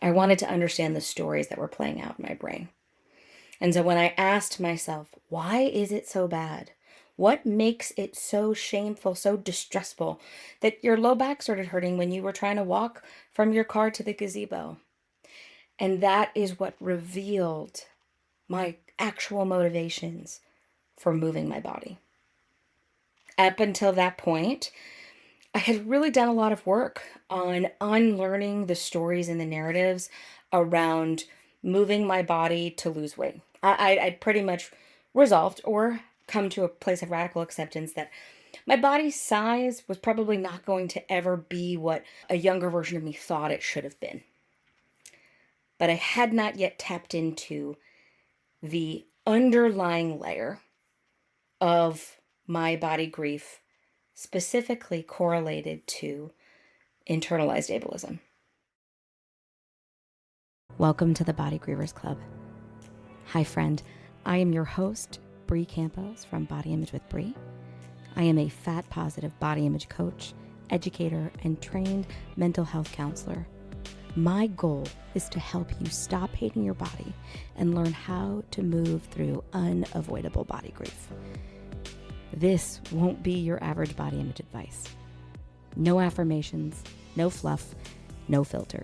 I wanted to understand the stories that were playing out in my brain. And so when I asked myself, why is it so bad? What makes it so shameful, so distressful that your low back started hurting when you were trying to walk from your car to the gazebo? And that is what revealed my actual motivations for moving my body. Up until that point, I had really done a lot of work on unlearning the stories and the narratives around moving my body to lose weight. I'd pretty much resolved or come to a place of radical acceptance that my body size was probably not going to ever be what a younger version of me thought it should have been. But I had not yet tapped into the underlying layer of my body grief, specifically correlated to internalized ableism. Welcome to the Body Grievers Club. Hi, friend. I am your host, Bree Campos from Body Image with Bree. I am a fat positive body image coach, educator, and trained mental health counselor. My goal is to help you stop hating your body and learn how to move through unavoidable body grief. This won't be your average body image advice. No affirmations, no fluff, no filter.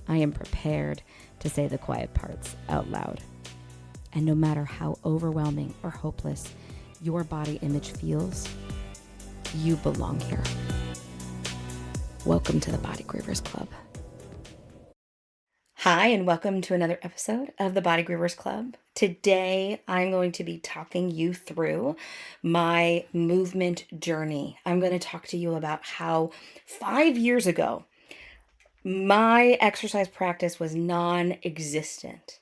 I am prepared to say the quiet parts out loud. And no matter how overwhelming or hopeless your body image feels, you belong here. Welcome to the Body Grievers Club. Hi, and welcome to another episode of the Body Grievers Club. Today, I'm going to be talking you through my movement journey. I'm going to talk to you about how 5 years ago, my exercise practice was non-existent,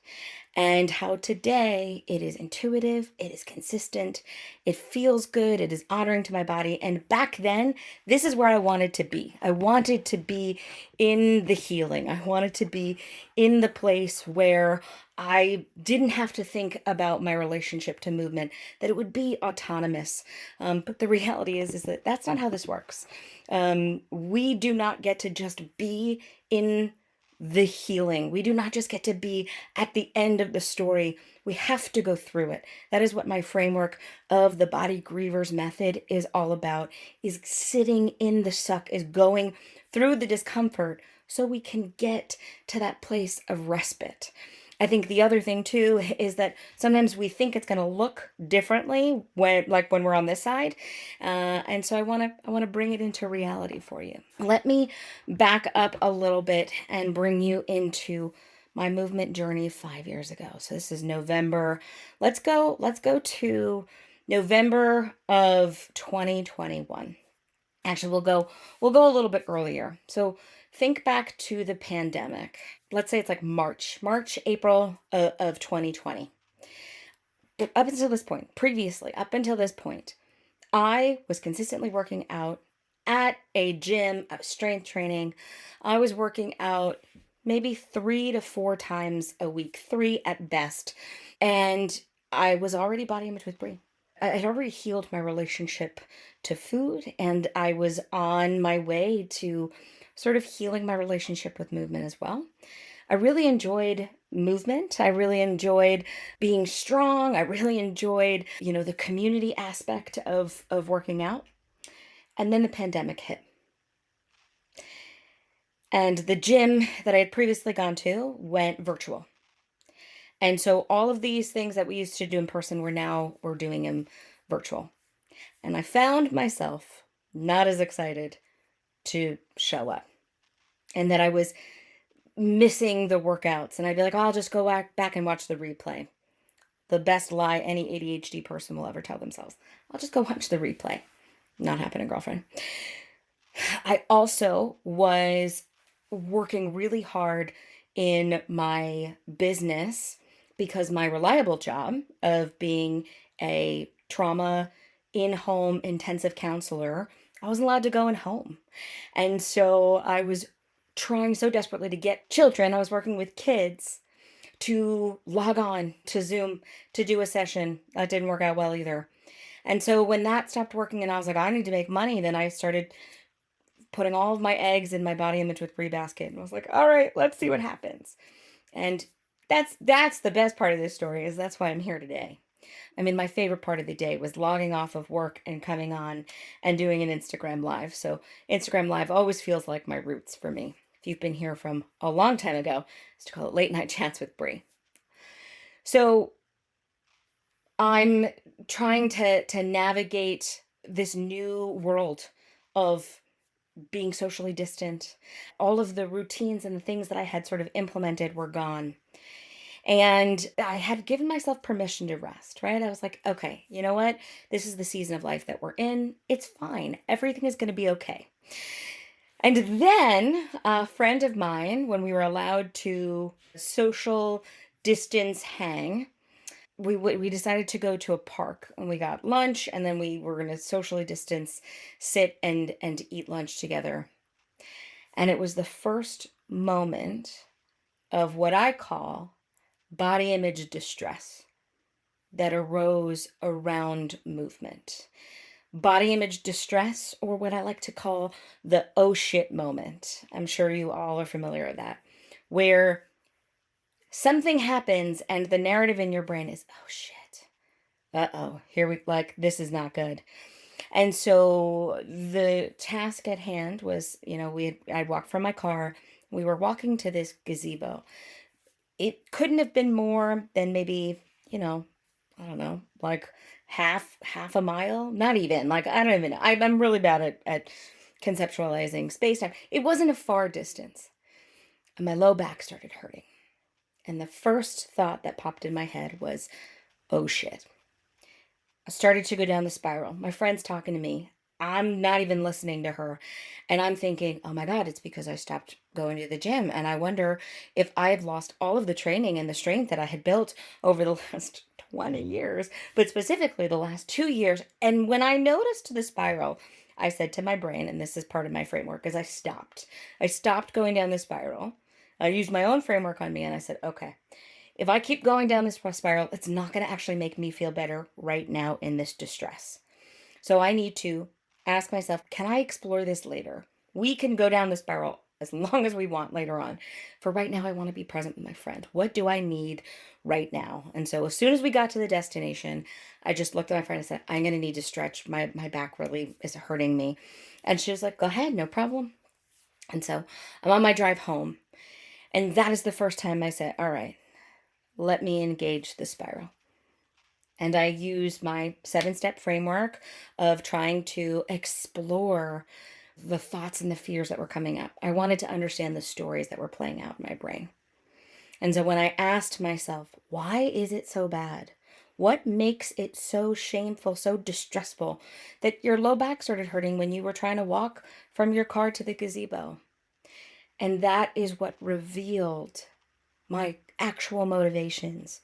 and how today it is intuitive, it is consistent, it feels good, it is honoring to my body. And back then, this is where I wanted to be. I wanted to be in the healing. I wanted to be in the place where I didn't have to think about my relationship to movement, that it would be autonomous. But the reality is that that's not how this works. We do not get to just be in the healing. We do not just get to be at the end of the story. We have to go through it. That is what my framework of the Body Grievers method is all about, is sitting in the suck, is going through the discomfort so we can get to that place of respite. I think the other thing too is that sometimes we think it's going to look differently when we're on this side, and so I want to bring it into reality for you. Let me back up a little bit and bring you into my movement journey 5 years ago. So this is November. Let's go to November of 2021. Actually, we'll go a little bit earlier. So think back to the pandemic. Let's say it's like March, April of 2020. But up until this point, I was consistently working out at a gym, of strength training. I was working out maybe 3 to 4 times a week, 3 at best. And I was already body image with Brie. I had already healed my relationship to food, and I was on my way to sort of healing my relationship with movement as well. I really enjoyed movement. I really enjoyed being strong. I really enjoyed, the community aspect of working out. And then the pandemic hit. And the gym that I had previously gone to went virtual. And so all of these things that we used to do in person, we're doing them virtual. And I found myself not as excited to show up, and that I was missing the workouts. And I'd be like, I'll just go back and watch the replay. The best lie any ADHD person will ever tell themselves. I'll just go watch the replay. Not happening, girlfriend. I also was working really hard in my business because my reliable job of being a trauma in-home intensive counselor, I wasn't allowed to go in home. And so I was trying so desperately to get children, I was working with kids, to log on to Zoom to do a session. That didn't work out well either. And so when that stopped working and I was like, I need to make money, then I started putting all of my eggs in my body image with Brie basket. And I was like, all right, let's see what happens. And that's the best part of this story, is that's why I'm here today. I mean, my favorite part of the day was logging off of work and coming on and doing an Instagram live. So Instagram live always feels like my roots for me. If you've been here from a long time ago, I used to call it late night chats with Brie. So I'm trying to navigate this new world of being socially distant. All of the routines and the things that I had sort of implemented were gone. And I had given myself permission to rest, right? I was like, okay, you know what? This is the season of life that we're in. It's fine. Everything is going to be okay. And then a friend of mine, when we were allowed to social distance hang, we decided to go to a park, and we got lunch, and then we were going to socially distance, sit and eat lunch together. And it was the first moment of what I call body image distress that arose around movement. Body image distress, or what I like to call the oh shit moment. I'm sure you all are familiar with that, where something happens and the narrative in your brain is, oh shit. Uh-oh, here we like this is not good. And so the task at hand was, I'd walked from my car. We were walking to this gazebo. It couldn't have been more than maybe, I don't know, like half a mile, not even, like I don't even know. I'm really bad at conceptualizing space time. It wasn't a far distance, and my low back started hurting. And the first thought that popped in my head was, oh shit. I started to go down the spiral. My friend's talking to me. I'm not even listening to her. And I'm thinking, oh my God, it's because I stopped going to the gym. And I wonder if I've lost all of the training and the strength that I had built over the last 20 years, but specifically the last 2 years. And when I noticed the spiral, I said to my brain, and this is part of my framework, is I stopped. I stopped going down the spiral. I used my own framework on me, and I said, okay, if I keep going down this spiral, it's not going to actually make me feel better right now in this distress. So I need to ask myself, can I explore this later? We can go down the spiral as long as we want later on. For right now, I want to be present with my friend. What do I need right now? And so as soon as we got to the destination, I just looked at my friend and said, I'm going to need to stretch. My back really is hurting me. And she was like, go ahead, no problem. And so I'm on my drive home. And that is the first time I said, all right, let me engage the spiral. And I used my 7-step framework of trying to explore the thoughts and the fears that were coming up. I wanted to understand the stories that were playing out in my brain. And so when I asked myself, why is it so bad? What makes it so shameful, so distressful that your low back started hurting when you were trying to walk from your car to the gazebo? And that is what revealed my actual motivations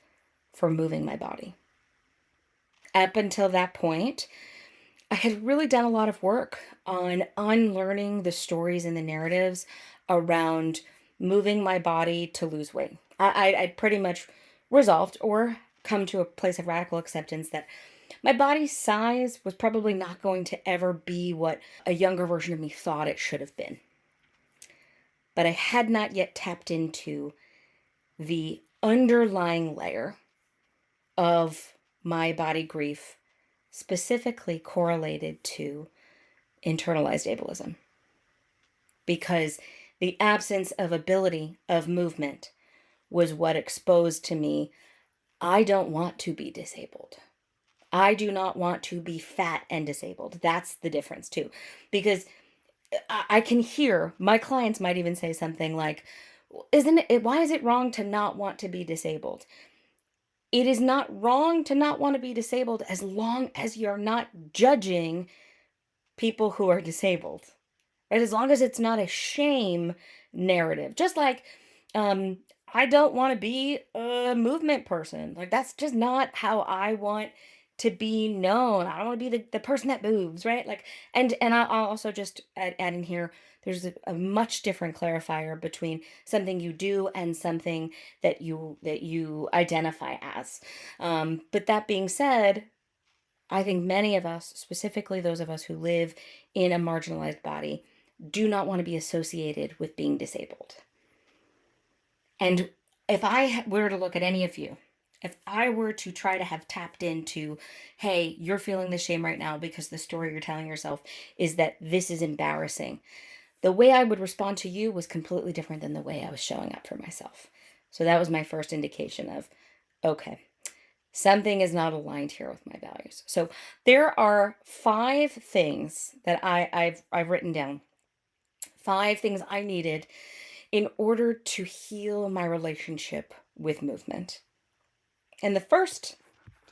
for moving my body. Up until that point, I had really done a lot of work on unlearning the stories and the narratives around moving my body to lose weight. I'd pretty much resolved or come to a place of radical acceptance that my body size was probably not going to ever be what a younger version of me thought it should have been. But I had not yet tapped into the underlying layer of my body grief, specifically correlated to internalized ableism. Because the absence of ability of movement was what exposed to me, I don't want to be disabled. I do not want to be fat and disabled. That's the difference too. Because I can hear my clients might even say something like, why is it wrong to not want to be disabled? It is not wrong to not want to be disabled as long as you're not judging people who are disabled, right? As long as it's not a shame narrative. Just like, I don't want to be a movement person. Like, that's just not how I want to be known. I don't want to be the person that moves, right? Like, and I'll also just add in here, there's a much different clarifier between something you do and something that you identify as. But that being said, I think many of us, specifically those of us who live in a marginalized body, do not want to be associated with being disabled. And if I were to look at any of you, if I were to try to have tapped into, hey, you're feeling this shame right now because the story you're telling yourself is that this is embarrassing, the way I would respond to you was completely different than the way I was showing up for myself. So that was my first indication of, okay, something is not aligned here with my values. So there are 5 things that I've written down. 5 things I needed in order to heal my relationship with movement. And the first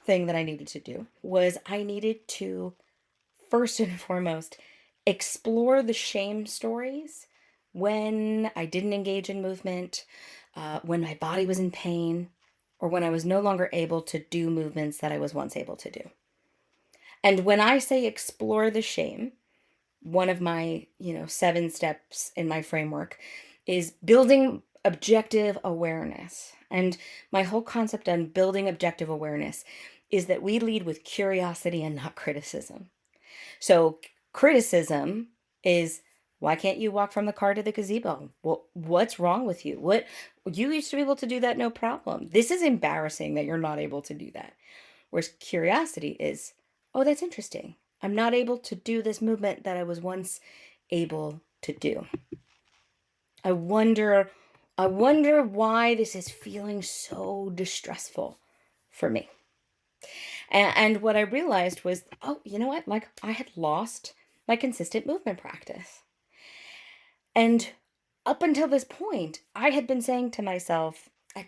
thing that I needed to do was I needed to, first and foremost, explore the shame stories when I didn't engage in movement, when my body was in pain, or when I was no longer able to do movements that I was once able to do. And when I say explore the shame, one of my, 7 steps in my framework is building objective awareness. And my whole concept on building objective awareness is that we lead with curiosity and not criticism. So criticism is, why can't you walk from the car to the gazebo? Well, what's wrong with you? What, you used to be able to do that, no problem. This is embarrassing that you're not able to do that. Whereas curiosity is, oh, that's interesting. I'm not able to do this movement that I was once able to do. I wonder why this is feeling so distressful for me. And what I realized was, oh, you know what? Like, I had lost my consistent movement practice. And up until this point, I had been saying to myself, I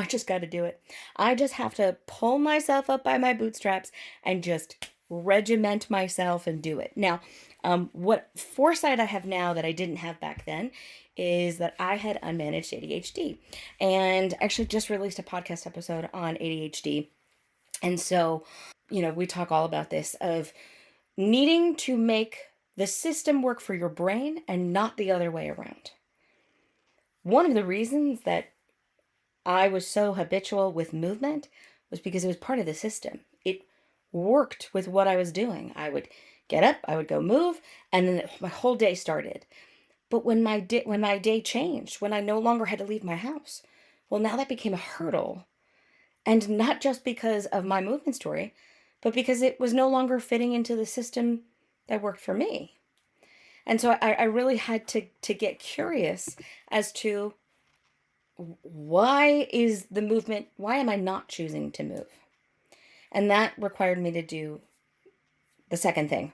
just got to do it. I just have to pull myself up by my bootstraps and just regiment myself and do it. Now, what foresight I have now that I didn't have back then is that I had unmanaged ADHD, and actually just released a podcast episode on ADHD. And so, we talk all about this of needing to make the system work for your brain and not the other way around. One of the reasons that I was so habitual with movement was because it was part of the system. It worked with what I was doing. I would get up, I would go move, and then my whole day started. But when my day changed, when I no longer had to leave my house, well, now that became a hurdle. And not just because of my movement story, but because it was no longer fitting into the system that worked for me. And so I really had to get curious as to, why am I not choosing to move? And that required me to do the second thing,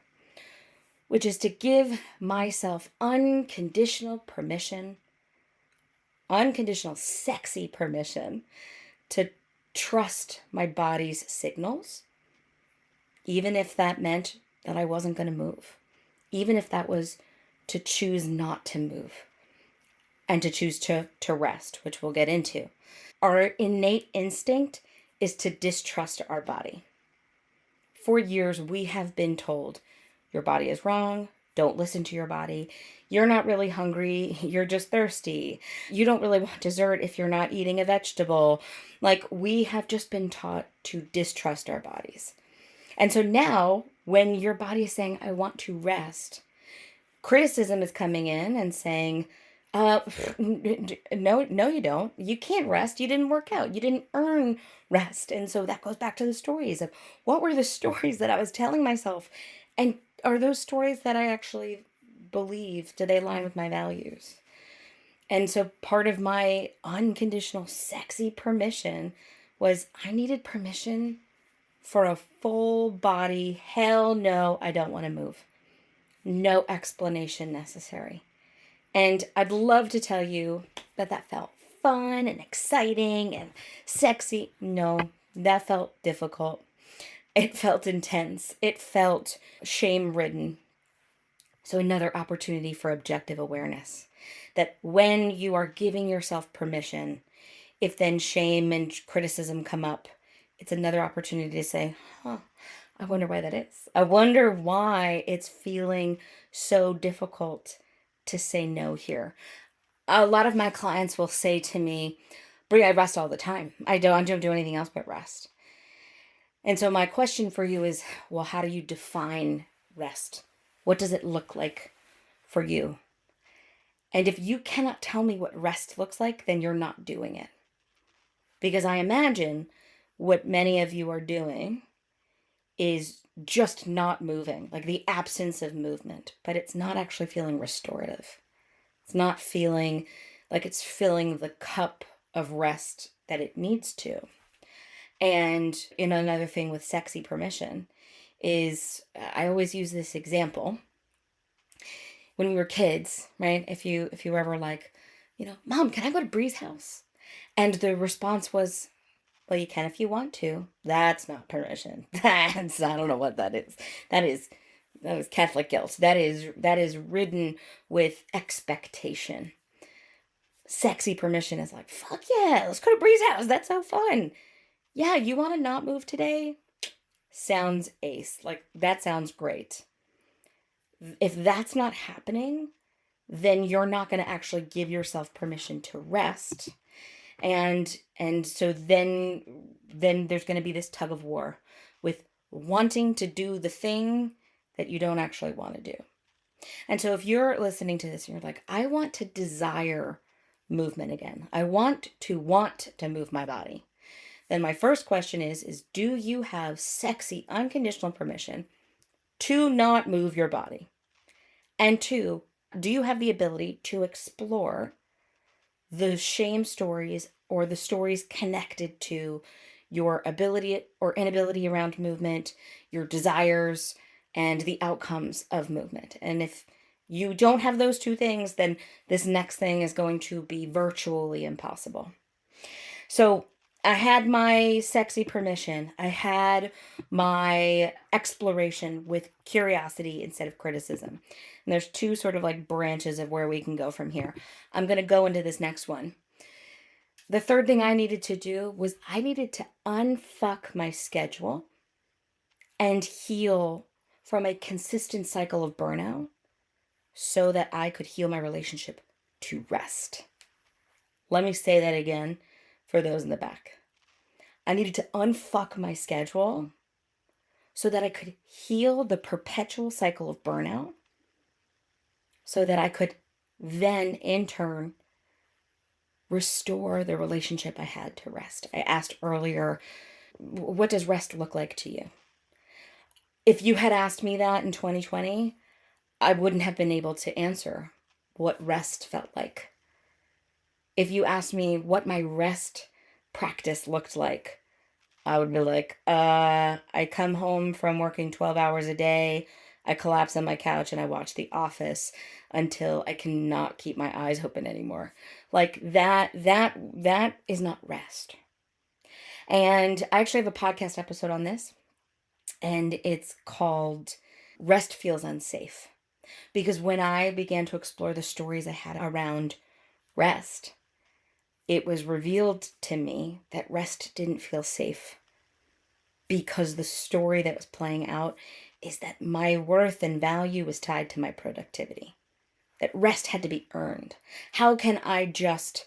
which is to give myself unconditional sexy permission to trust my body's signals, even if that meant that I wasn't going to move, even if that was to choose not to move and to choose to rest, which we'll get into. Our innate instinct is to distrust our body. For years, we have been told, your body is wrong, don't listen to your body, you're not really hungry, you're just thirsty, you don't really want dessert if you're not eating a vegetable. Like, we have just been taught to distrust our bodies. And so now, when your body is saying, I want to rest, criticism is coming in and saying, no, you don't. You can't rest. You didn't work out. You didn't earn rest. And so that goes back to the stories of, what were the stories that I was telling myself? And are those stories that I actually believe? Do they align with my values? And so part of my unconditional sexy permission was, I needed permission for a full body, hell no, I don't want to move. No explanation necessary. And I'd love to tell you that felt fun and exciting and sexy. No, that felt difficult. It felt intense. It felt shame-ridden. So another opportunity for objective awareness. That when you are giving yourself permission, if then shame and criticism come up, it's another opportunity to say, I wonder why that is. I wonder why it's feeling so difficult to say no here. A lot of my clients will say to me, Brie, I rest all the time. I don't do anything else but rest. And so my question for you is, well, how do you define rest? What does it look like for you. And if you cannot tell me what rest looks like, then you're not doing it. Because I imagine what many of you are doing is just not moving, like the absence of movement, but it's not actually feeling restorative. It's not feeling like it's filling the cup of rest that it needs to. And another thing with sexy permission is I always use this example. When we were kids, right? If you were ever like, Mom, can I go to Bree's house? And the response was, well, you can if you want to. That's not permission. I don't know what that is. That is Catholic guilt. That is ridden with expectation. Sexy permission is like, fuck yeah, let's go to Bree's house. That's so fun. Yeah, you want to not move today? Sounds ace. Like, that sounds great. If that's not happening, then you're not going to actually give yourself permission to rest. And so then there's going to be this tug of war with wanting to do the thing that you don't actually want to do. And so if you're listening to this and you're like, I want to desire movement again, I want to move my body, then my first question is do you have sexy unconditional permission to not move your body? And two, do you have the ability to explore the shame stories or the stories connected to your ability or inability around movement, your desires, and the outcomes of movement? And if you don't have those two things, then this next thing is going to be virtually impossible. So I had my sexy permission. I had my exploration with curiosity instead of criticism. And there's two sort of like branches of where we can go from here. I'm going to go into this next one. The third thing I needed to do was I needed to unfuck my schedule and heal from a consistent cycle of burnout so that I could heal my relationship to rest. Let me say that again for those in the back. I needed to unfuck my schedule so that I could heal the perpetual cycle of burnout so that I could then in turn restore the relationship I had to rest. I asked earlier, what does rest look like to you? If you had asked me that in 2020, I wouldn't have been able to answer what rest felt like. If you asked me what my rest practice looked like, I would be like, I come home from working 12 hours a day, I collapse on my couch and I watch The Office until I cannot keep my eyes open anymore. Like that is not rest. And I actually have a podcast episode on this, and it's called Rest Feels Unsafe. Because when I began to explore the stories I had around rest, it was revealed to me that rest didn't feel safe because the story that was playing out is that my worth and value was tied to my productivity. That rest had to be earned. How can I just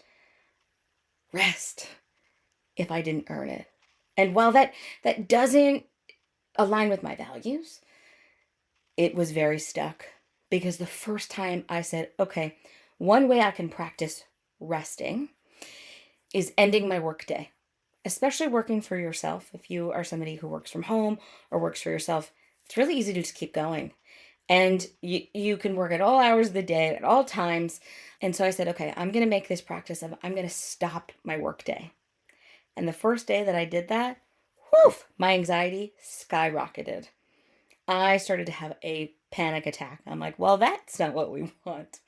rest if I didn't earn it? And while that doesn't align with my values, it was very stuck. Because the first time I said, okay, one way I can practice resting is ending my workday. Especially working for yourself. If you are somebody who works from home or works for yourself, it's really easy to just keep going. And you can work at all hours of the day, at all times. And so I said, okay, I'm going to make this practice of I'm going to stop my workday. And the first day that I did that, my anxiety skyrocketed. I started to have a panic attack. I'm like, well, that's not what we want.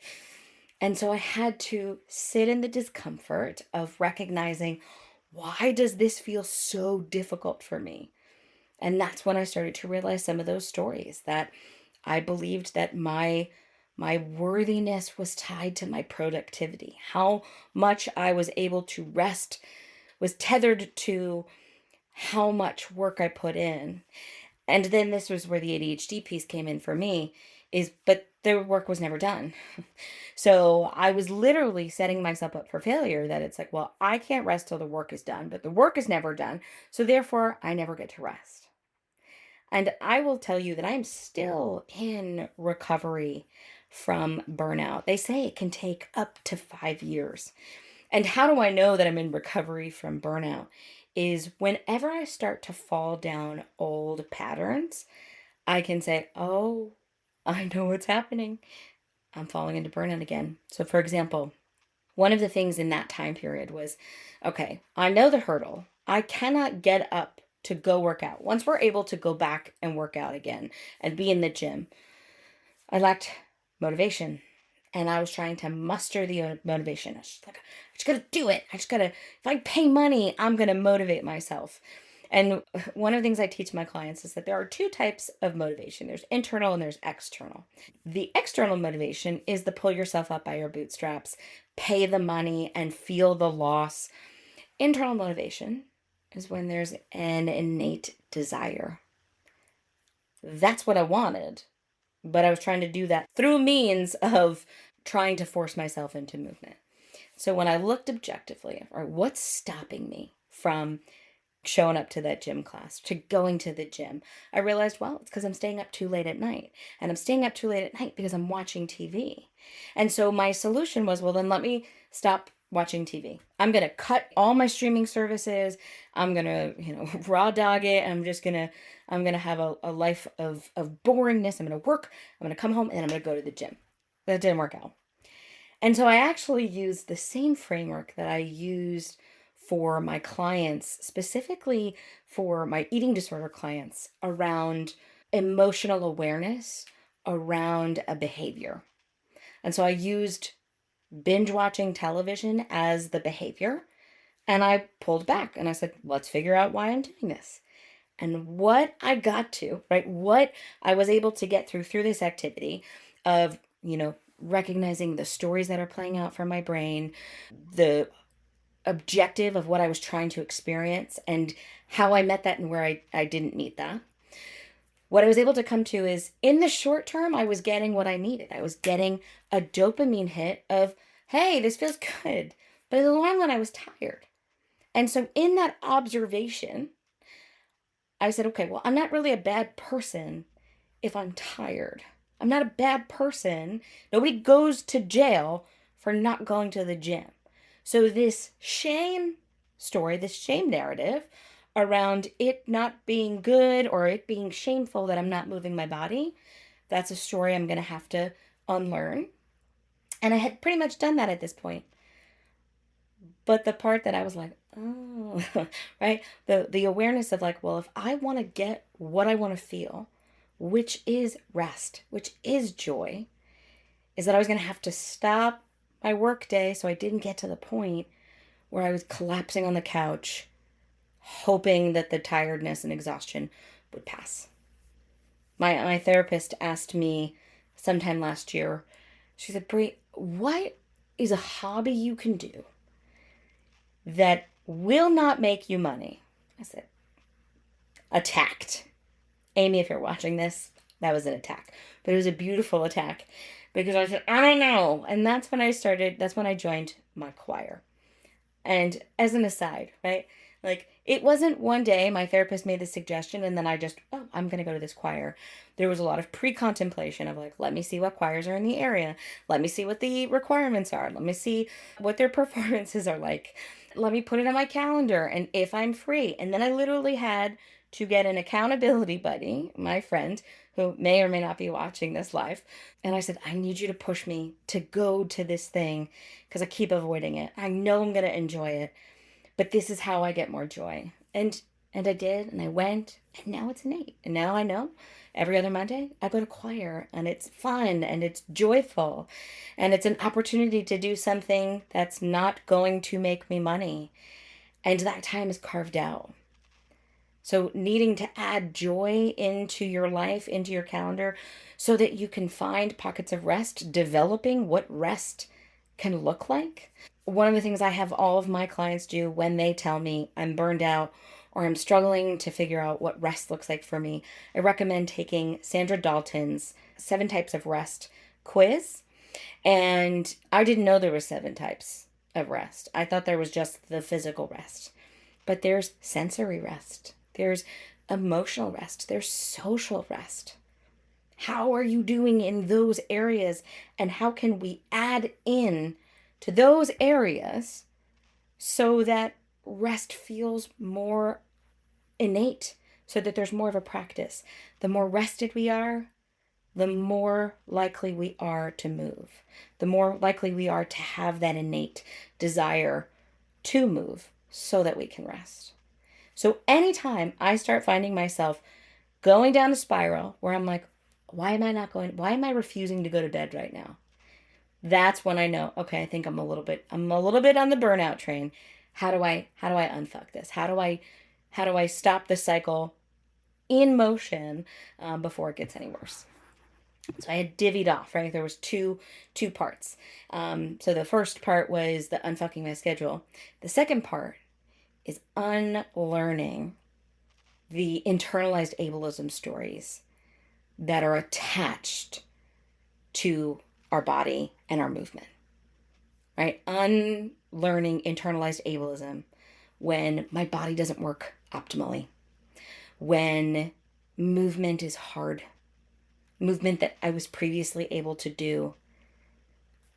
And so I had to sit in the discomfort of recognizing, why does this feel so difficult for me? And that's when I started to realize some of those stories, that I believed that my worthiness was tied to my productivity. How much I was able to rest was tethered to how much work I put in. And then this was where the ADHD piece came in for me, but the work was never done. So I was literally setting myself up for failure, that it's like, well, I can't rest till the work is done, but the work is never done. So therefore I never get to rest. And I will tell you that I'm still in recovery from burnout. They say it can take up to 5 years. And how do I know that I'm in recovery from burnout? Is whenever I start to fall down old patterns, I can say, oh, I know what's happening. I'm falling into burnout again. So, for example, one of the things in that time period was, okay, I know the hurdle. I cannot get up to go work out. Once we're able to go back and work out again and be in the gym, I lacked motivation. And I was trying to muster the motivation. I was just like, I just gotta do it. I just gotta, if I pay money, I'm gonna motivate myself. And one of the things I teach my clients is that there are two types of motivation. There's internal and there's external. The external motivation is the pull yourself up by your bootstraps, pay the money, and feel the loss. Internal motivation is when there's an innate desire. That's what I wanted, but I was trying to do that through means of trying to force myself into movement. So when I looked objectively, or what's stopping me from showing up to that gym class, to going to the gym, I realized, well, it's because I'm staying up too late at night. And I'm staying up too late at night because I'm watching TV. And so my solution was, well, then let me stop watching TV. I'm going to cut all my streaming services. I'm going to, raw dog it. I'm going to have a life of boringness. I'm going to work. I'm going to come home and I'm going to go to the gym. That didn't work out. And so I actually used the same framework that I used for my clients, specifically for my eating disorder clients, around emotional awareness around a behavior. And so I used binge watching television as the behavior, and I pulled back and I said, let's figure out why I'm doing this. And what I got to, right, what I was able to get through this activity of, recognizing the stories that are playing out from my brain, the objective of what I was trying to experience, and how I met that and where I didn't meet that. What I was able to come to is, in the short term, I was getting what I needed. I was getting a dopamine hit of, hey, this feels good. But in the long run, I was tired. And so in that observation, I said, okay, well, I'm not really a bad person if I'm tired. I'm not a bad person. Nobody goes to jail for not going to the gym. So this shame story, this shame narrative around it not being good or it being shameful that I'm not moving my body, that's a story I'm going to have to unlearn. And I had pretty much done that at this point. But the part that I was like, oh, right? The awareness of like, well, if I want to get what I want to feel, which is rest, which is joy, is that I was going to have to stop my work day so I didn't get to the point where I was collapsing on the couch, hoping that the tiredness and exhaustion would pass. My therapist asked me sometime last year, she said, Brie, what is a hobby you can do that will not make you money? I said, attacked. Amy, if you're watching this, that was an attack. But it was a beautiful attack because I said, I don't know. And that's when I joined my choir. And as an aside, right? Like, it wasn't one day my therapist made the suggestion and then I'm going to go to this choir. There was a lot of pre-contemplation of like, let me see what choirs are in the area. Let me see what the requirements are. Let me see what their performances are like. Let me put it on my calendar and if I'm free. And then I literally had to get an accountability buddy, my friend, who may or may not be watching this live. And I said, I need you to push me to go to this thing because I keep avoiding it. I know I'm going to enjoy it, but this is how I get more joy. And I did, and I went, and now it's innate. And now I know every other Monday I go to choir, and it's fun, and it's joyful, and it's an opportunity to do something that's not going to make me money. And that time is carved out. So needing to add joy into your life, into your calendar, so that you can find pockets of rest, developing what rest can look like. One of the things I have all of my clients do when they tell me I'm burned out or I'm struggling to figure out what rest looks like for me, I recommend taking Sandra Dalton's 7 Types of Rest quiz. And I didn't know there were 7 types of rest. I thought there was just the physical rest. But there's sensory rest. There's emotional rest. There's social rest. How are you doing in those areas? And how can we add in to those areas so that rest feels more innate, so that there's more of a practice? The more rested we are, the more likely we are to move, the more likely we are to have that innate desire to move so that we can rest. So anytime I start finding myself going down a spiral where I'm like, why am I refusing to go to bed right now? That's when I know, okay, I think I'm a little bit on the burnout train. How do I unfuck this? How do I stop the cycle in motion before it gets any worse? So I had divvied off, right? There was two parts. So the first part was the unfucking my schedule. The second part is unlearning the internalized ableism stories that are attached to our body and our movement, right? Unlearning internalized ableism when my body doesn't work optimally, when movement is hard, movement that I was previously able to do,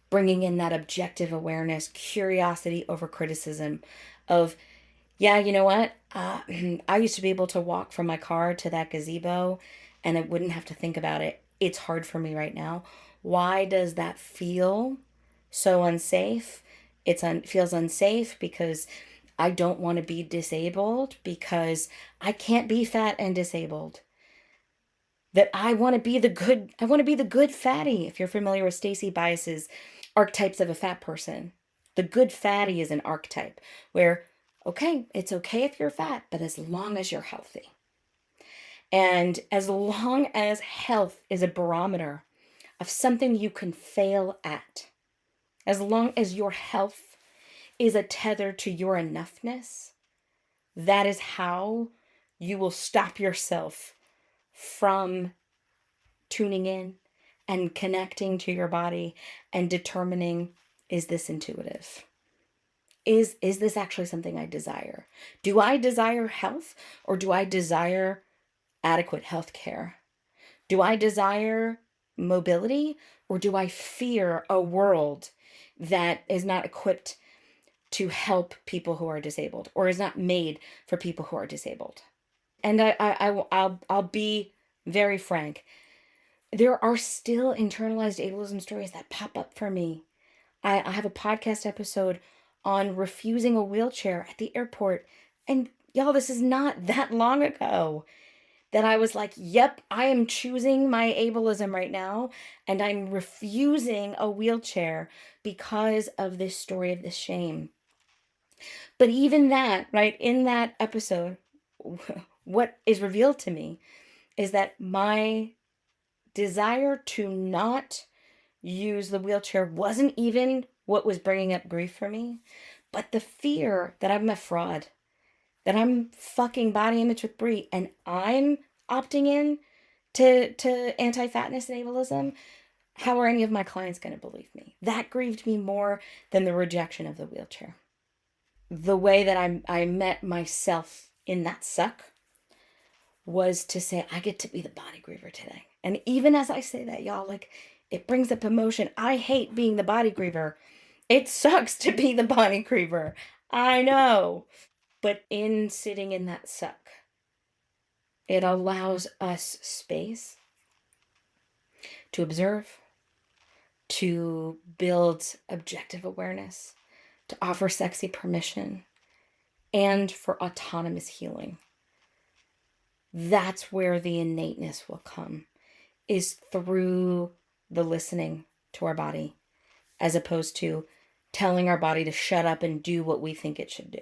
bringing in that objective awareness, curiosity over criticism of, yeah, you know what? I used to be able to walk from my car to that gazebo and I wouldn't have to think about it. It's hard for me right now. Why does that feel so unsafe? Feels unsafe because I don't want to be disabled, because I can't be fat and disabled. That I want to be the good fatty. If you're familiar with Stacey Bias's archetypes of a fat person, the good fatty is an archetype where, okay, it's okay if you're fat, but as long as you're healthy. And as long as health is a barometer of something you can fail at, as long as your health is a tether to your enoughness, that is how you will stop yourself from tuning in and connecting to your body and determining, is this intuitive? Is this actually something I desire? Do I desire health, or do I desire adequate health care? Do I desire mobility, or do I fear a world that is not equipped to help people who are disabled, or is not made for people who are disabled? And I'll be very frank. There are still internalized ableism stories that pop up for me. I have a podcast episode on refusing a wheelchair at the airport. And y'all, this is not that long ago that I was like, yep, I am choosing my ableism right now. And I'm refusing a wheelchair because of this story of this shame. But even that, right, in that episode, what is revealed to me is that my desire to not use the wheelchair wasn't even what was bringing up grief for me, but the fear that I'm a fraud, that I'm fucking body image with Brie, and I'm opting in to anti-fatness and ableism. How are any of my clients going to believe me? That grieved me more than the rejection of the wheelchair. The way that I met myself in that suck was to say, I get to be the body griever today. And even as I say that, y'all, like, it brings up emotion. I hate being the body griever. It sucks to be the body griever. I know. But in sitting in that suck, it allows us space to observe, to build objective awareness, to offer sexy permission, and for autonomous healing. That's where the innateness will come, is through the listening to our body, as opposed to telling our body to shut up and do what we think it should do.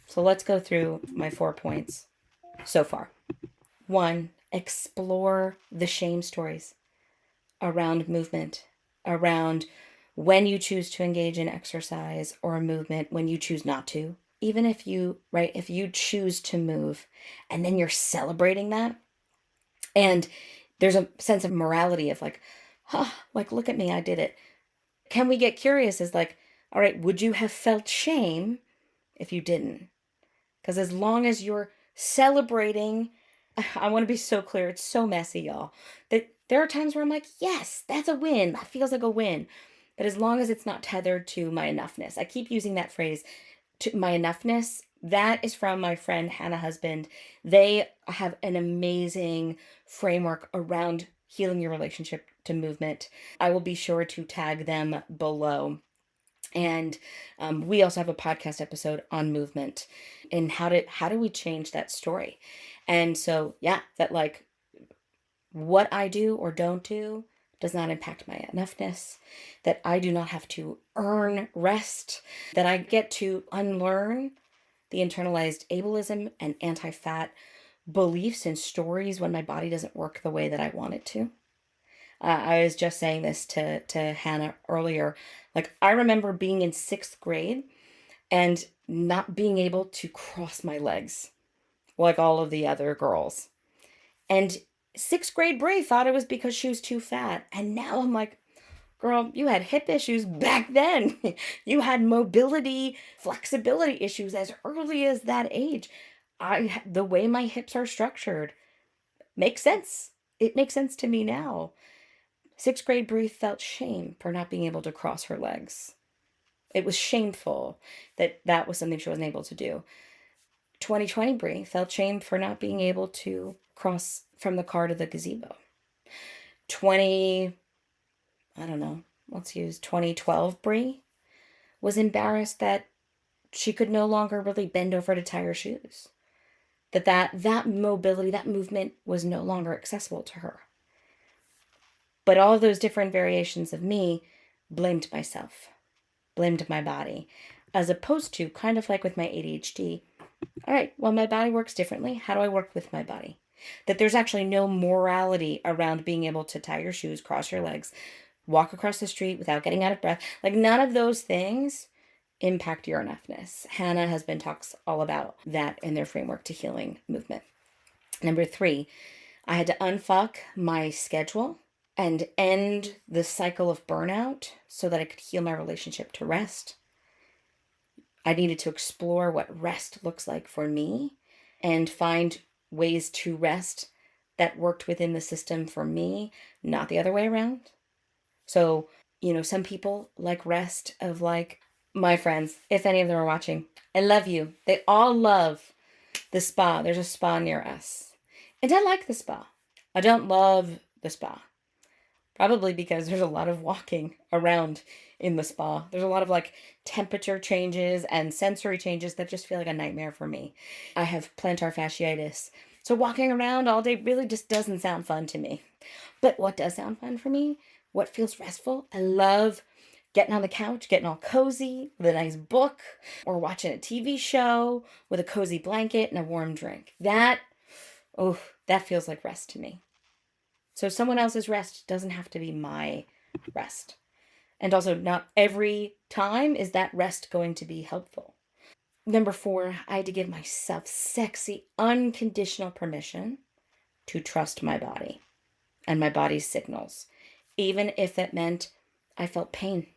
So let's go through my 4 points so far. 1, explore the shame stories around movement, around when you choose to engage in exercise or a movement, when you choose not to. Even if if you choose to move and then you're celebrating that, and there's a sense of morality of like, like, look at me, I did it. Can we get curious as like, all right, would you have felt shame if you didn't? Because as long as you're celebrating I want to be so clear. It's so messy, y'all. That there are times where I'm like, yes, that's a win. That feels like a win. But as long as it's not tethered to my enoughness, I keep using that phrase, to my enoughness. That is from my friend Hannah Husband. They have an amazing framework around healing your relationship to movement. I will be sure to tag them below. And we also have a podcast episode on movement and how do we change that story. And so yeah, that like what I do or don't do does not impact my enoughness, that I do not have to earn rest, that I get to unlearn the internalized ableism and anti fat beliefs and stories when my body doesn't work the way that I want it to. I was just saying this to Hannah earlier. Like, I remember being in sixth grade and not being able to cross my legs like all of the other girls. And sixth grade Bray thought it was because she was too fat. And now I'm like, girl, you had hip issues back then. You had mobility, flexibility issues as early as that age. The way my hips are structured makes sense. It makes sense to me now. Sixth grade Brie felt shame for not being able to cross her legs. It was shameful that that was something she wasn't able to do. 2020 Brie felt shame for not being able to cross from the car to the gazebo. 20, I don't know, let's use 2012 Brie was embarrassed that she could no longer really bend over to tie her shoes. That mobility, that movement was no longer accessible to her. But all of those different variations of me blamed myself, blamed my body, as opposed to kind of like with my ADHD. All right, well, my body works differently. How do I work with my body? That there's actually no morality around being able to tie your shoes, cross your legs, walk across the street without getting out of breath. Like, none of those things impact your enoughness. Hannah Husband talks all about that in their framework to healing movement. Number 3, I had to unfuck my schedule and end the cycle of burnout so that I could heal my relationship to rest. I needed to explore what rest looks like for me and find ways to rest that worked within the system for me, not the other way around. So, some people like rest of like my friends, if any of them are watching, I love you. They all love the spa. There's a spa near us. And I like the spa. I don't love the spa. Probably because there's a lot of walking around in the spa. There's a lot of like temperature changes and sensory changes that just feel like a nightmare for me. I have plantar fasciitis. So walking around all day really just doesn't sound fun to me. But what does sound fun for me, what feels restful, I love getting on the couch, getting all cozy with a nice book, or watching a TV show with a cozy blanket and a warm drink. That feels like rest to me. So someone else's rest doesn't have to be my rest. And also, not every time is that rest going to be helpful. Number 4, I had to give myself sexy, unconditional permission to trust my body and my body's signals, even if it meant I felt pain.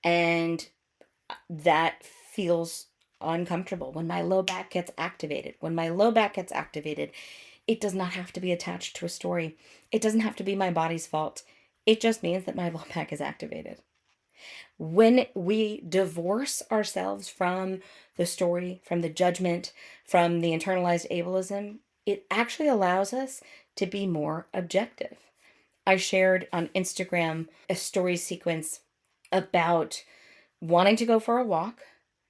And that feels uncomfortable when my low back gets activated. When my low back gets activated, it does not have to be attached to a story. It doesn't have to be my body's fault. It just means that my low back is activated. When we divorce ourselves from the story, from the judgment, from the internalized ableism, it actually allows us to be more objective. I shared on Instagram a story sequence about wanting to go for a walk,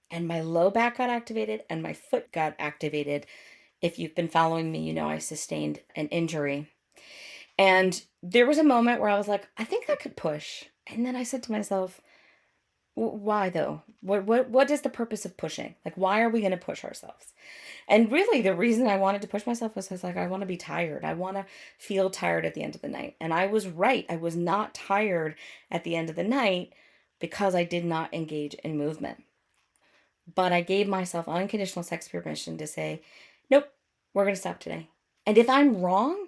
and my low back got activated and my foot got activated. If you've been following me, you know I sustained an injury. And there was a moment where I was like, I think I could push. And then I said to myself, why though? What is the purpose of pushing? Like, why are we going to push ourselves? And really, the reason I wanted to push myself was like, I want to be tired. I want to feel tired at the end of the night. And I was right. I was not tired at the end of the night because I did not engage in movement. But I gave myself unconditional sex permission to say, nope, we're going to stop today. And if I'm wrong,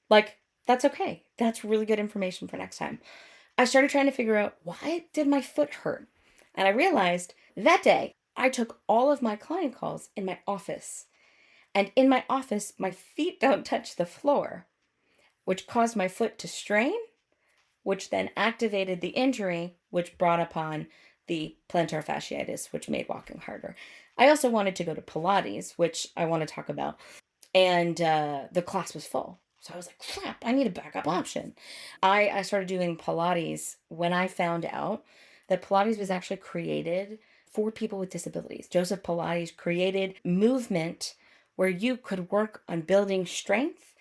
like, that's okay. That's really good information for next time. I started trying to figure out, why did my foot hurt? And I realized that day I took all of my client calls in my office. And in my office, my feet don't touch the floor, which caused my foot to strain, which then activated the injury, which brought upon the plantar fasciitis, which made walking harder. I also wanted to go to Pilates, which I want to talk about, and the class was full. So I was like, crap, I need a backup option. I started doing Pilates when I found out that Pilates was actually created for people with disabilities. Joseph Pilates created movement where you could work on building strength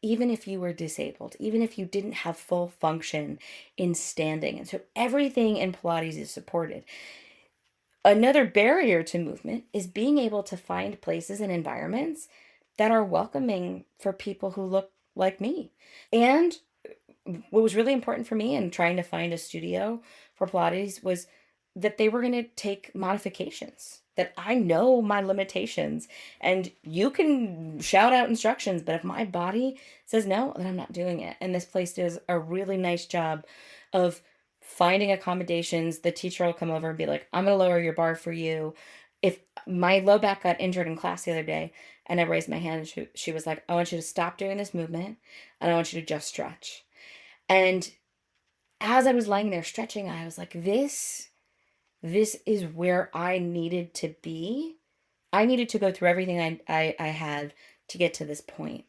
even if you were disabled, even if you didn't have full function in standing. And so everything in Pilates is supported. Another barrier to movement is being able to find places and environments that are welcoming for people who look like me. And what was really important for me in trying to find a studio for Pilates was that they were going to take modifications, that I know my limitations, and you can shout out instructions, but if my body says no, then I'm not doing it. And this place does a really nice job of finding accommodations. The teacher will come over and be like, I'm going to lower your bar for you. If my low back got injured in class the other day and I raised my hand, and she was like, I want you to stop doing this movement and I want you to just stretch. And as I was lying there stretching, I was like, this is where I needed to be. I needed to go through everything I had to get to this point.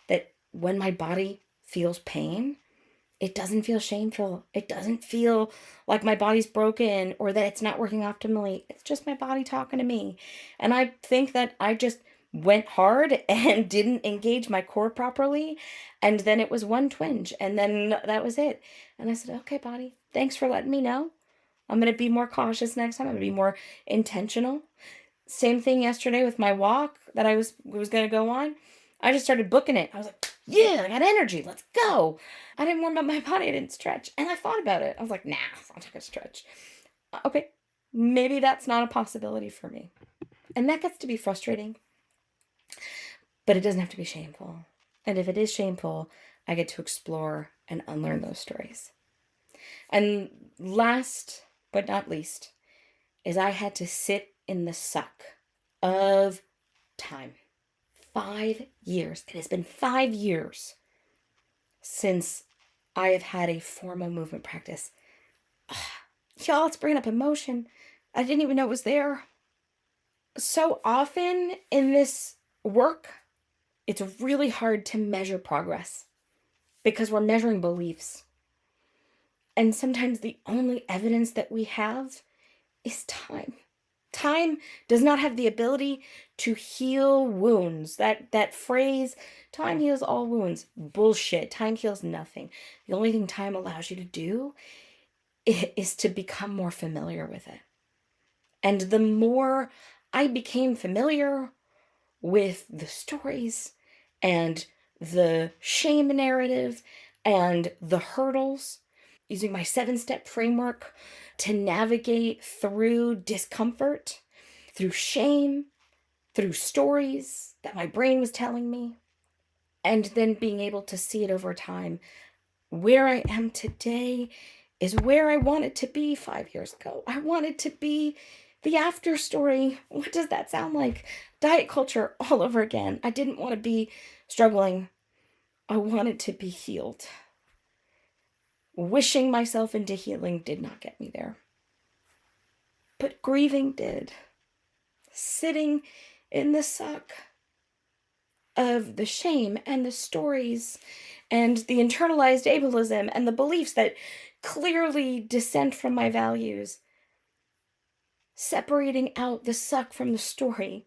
That when my body feels pain, it doesn't feel shameful. It doesn't feel like my body's broken or that it's not working optimally. It's just my body talking to me. And I think that I just went hard and didn't engage my core properly. And then it was one twinge. And then that was it. And I said, okay, body, thanks for letting me know. I'm going to be more cautious next time. I'm going to be more intentional. Same thing yesterday with my walk that I was going to go on. I just started booking it. I was like, yeah, I got energy. Let's go. I didn't warm up my body. I didn't stretch. And I thought about it. I was like, nah, I'm not going to stretch. Okay, maybe that's not a possibility for me. And that gets to be frustrating. But it doesn't have to be shameful. And if it is shameful, I get to explore and unlearn those stories. And last but not least is I had to sit in the suck of time. 5 years. It has been 5 years since I have had a formal movement practice. Y'all, it's bringing up emotion. I didn't even know it was there. So often in this work, it's really hard to measure progress because we're measuring beliefs. And sometimes the only evidence that we have is time. Time does not have the ability to heal wounds. That phrase, time heals all wounds, bullshit. Time heals nothing. The only thing time allows you to do is to become more familiar with it. And the more I became familiar with the stories and the shame narrative and the hurdles, using my 7-step framework to navigate through discomfort, through shame, through stories that my brain was telling me, and then being able to see it over time. Where I am today is where I wanted to be 5 years ago. I wanted to be the after story. What does that sound like? Diet culture all over again. I didn't want to be struggling. I wanted to be healed. Wishing myself into healing did not get me there. But grieving did. Sitting in the suck of the shame and the stories and the internalized ableism and the beliefs that clearly dissent from my values. Separating out the suck from the story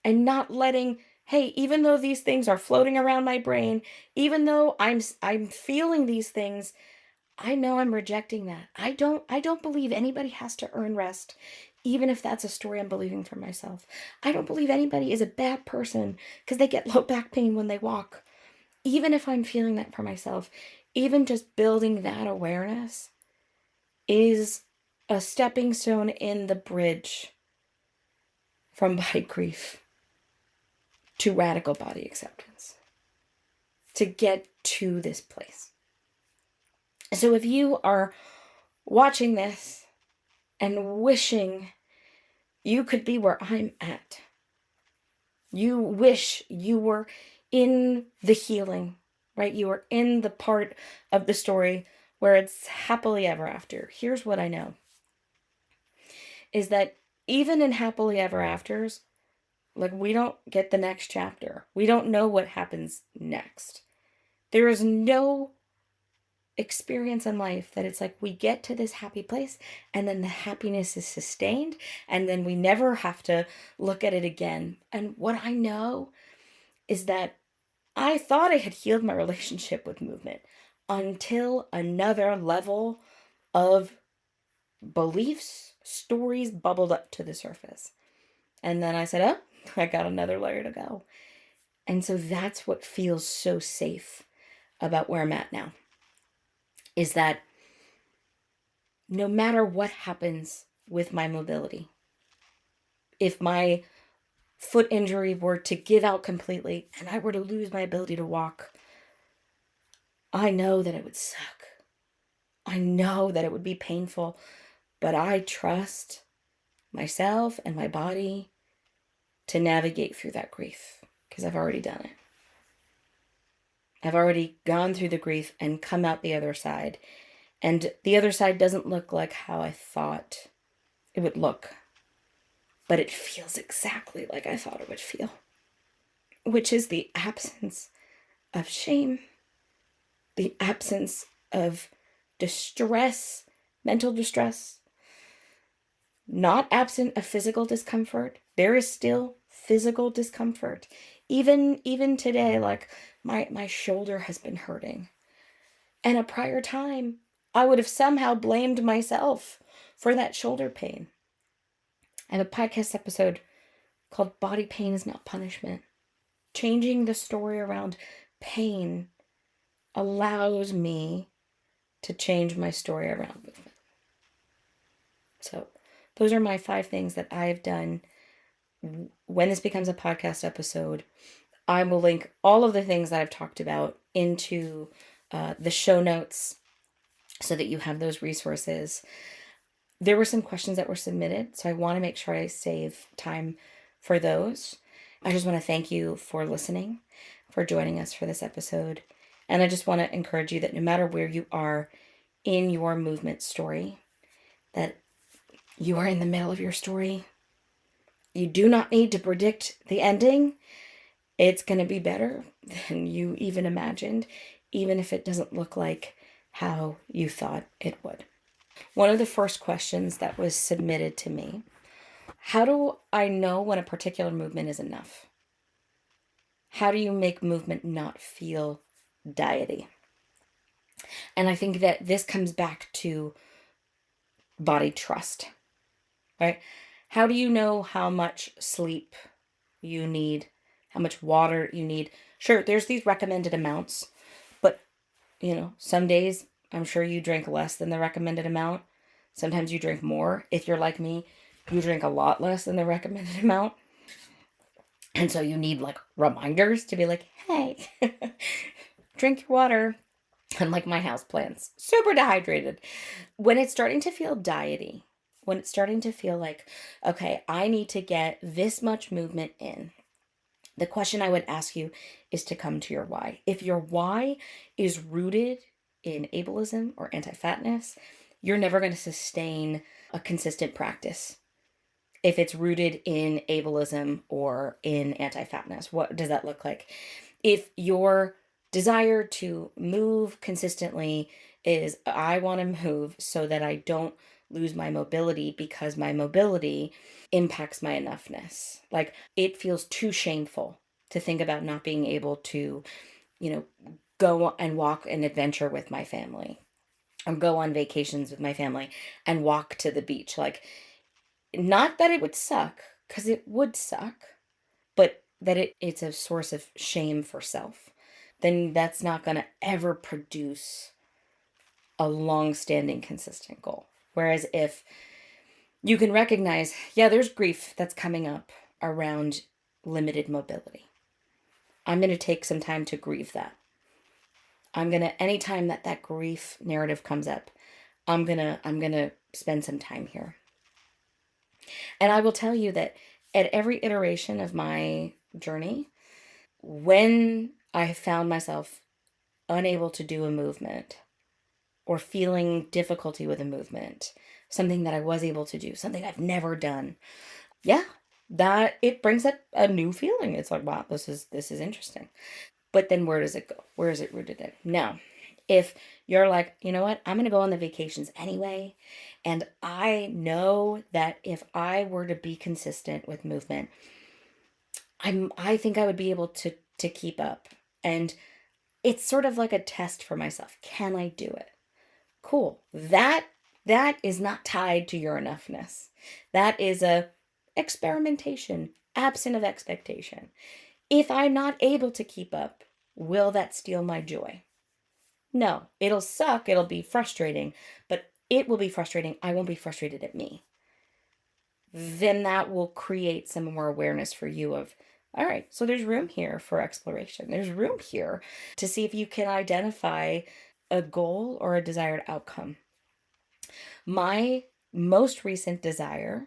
and not letting, hey, even though these things are floating around my brain, even though I'm feeling these things, I know I'm rejecting that. I don't believe anybody has to earn rest, even if that's a story I'm believing for myself. I don't believe anybody is a bad person because they get low back pain when they walk. Even if I'm feeling that for myself, even just building that awareness is a stepping stone in the bridge from body grief to radical body acceptance to get to this place. So if you are watching this and wishing you could be where I'm at, You wish you were in the healing, right? You are in the part of the story where it's happily ever after. Here's what I know is that even in happily ever afters, like, we don't get the next chapter. We don't know what happens next. There is no experience in life that it's like we get to this happy place and then the happiness is sustained and then we never have to look at it again. And what I know is that I thought I had healed my relationship with movement until another level of beliefs, stories bubbled up to the surface. And then I said, oh, I got another layer to go. And so that's what feels so safe about where I'm at now, is that no matter what happens with my mobility, if my foot injury were to give out completely and I were to lose my ability to walk, I know that it would suck. I know that it would be painful, but I trust myself and my body to navigate through that grief because I've already done it. I've already gone through the grief and come out the other side. And the other side doesn't look like how I thought it would look, but it feels exactly like I thought it would feel, which is the absence of shame, the absence of distress, mental distress, not absent of physical discomfort. There is still physical discomfort. Even today, like my shoulder has been hurting. And a prior time, I would have somehow blamed myself for that shoulder pain. I have a podcast episode called Body Pain is Not Punishment. Changing the story around pain allows me to change my story around movement. So those are my 5 things that I've done. When this becomes a podcast episode, I will link all of the things that I've talked about into the show notes so that you have those resources. There were some questions that were submitted, so I want to make sure I save time for those. I just want to thank you for listening, for joining us for this episode. And I just want to encourage you that no matter where you are in your movement story, that you are in the middle of your story. You do not need to predict the ending. It's going to be better than you even imagined, even if it doesn't look like how you thought it would. One of the first questions that was submitted to me: how do I know when a particular movement is enough? How do you make movement not feel diety? And I think that this comes back to body trust, right? How do you know how much sleep you need, how much water you need? Sure, there's these recommended amounts, but some days I'm sure you drink less than the recommended amount. Sometimes you drink more. If you're like me, you drink a lot less than the recommended amount. And so you need like reminders to be like, hey, drink your water. Unlike my houseplants, super dehydrated. When it's starting to feel diety, when it's starting to feel like, okay, I need to get this much movement in, the question I would ask you is to come to your why. If your why is rooted in ableism or anti-fatness, you're never going to sustain a consistent practice. If it's rooted in ableism or in anti-fatness, what does that look like? If your desire to move consistently is, I want to move so that I don't lose my mobility because my mobility impacts my enoughness. Like, it feels too shameful to think about not being able to, go and walk and adventure with my family or go on vacations with my family and walk to the beach. Like, not that it would suck, because it would suck, but that it's a source of shame for self. Then that's not going to ever produce a long-standing, consistent goal. Whereas if you can recognize, yeah, there's grief that's coming up around limited mobility, I'm going to take some time to grieve that. Anytime that grief narrative comes up, I'm going to spend some time here. And I will tell you that at every iteration of my journey. When I found myself unable to do a movement or feeling difficulty with a movement, something that I was able to do, something I've never done, yeah, that it brings up a new feeling. It's like, wow, this is interesting. But then where does it go? Where is it rooted in? Now, if you're like, you know what, I'm going to go on the vacations anyway, and I know that if I were to be consistent with movement, I think I would be able to keep up. And it's sort of like a test for myself. Can I do it? Cool. That is not tied to your enoughness. That is a experimentation, absent of expectation. If I'm not able to keep up, will that steal my joy? No, it'll suck, it'll be frustrating, but it will be frustrating. I won't be frustrated at me. Then that will create some more awareness for you of, all right, so there's room here for exploration. There's room here to see if you can identify a goal or a desired outcome. My most recent desire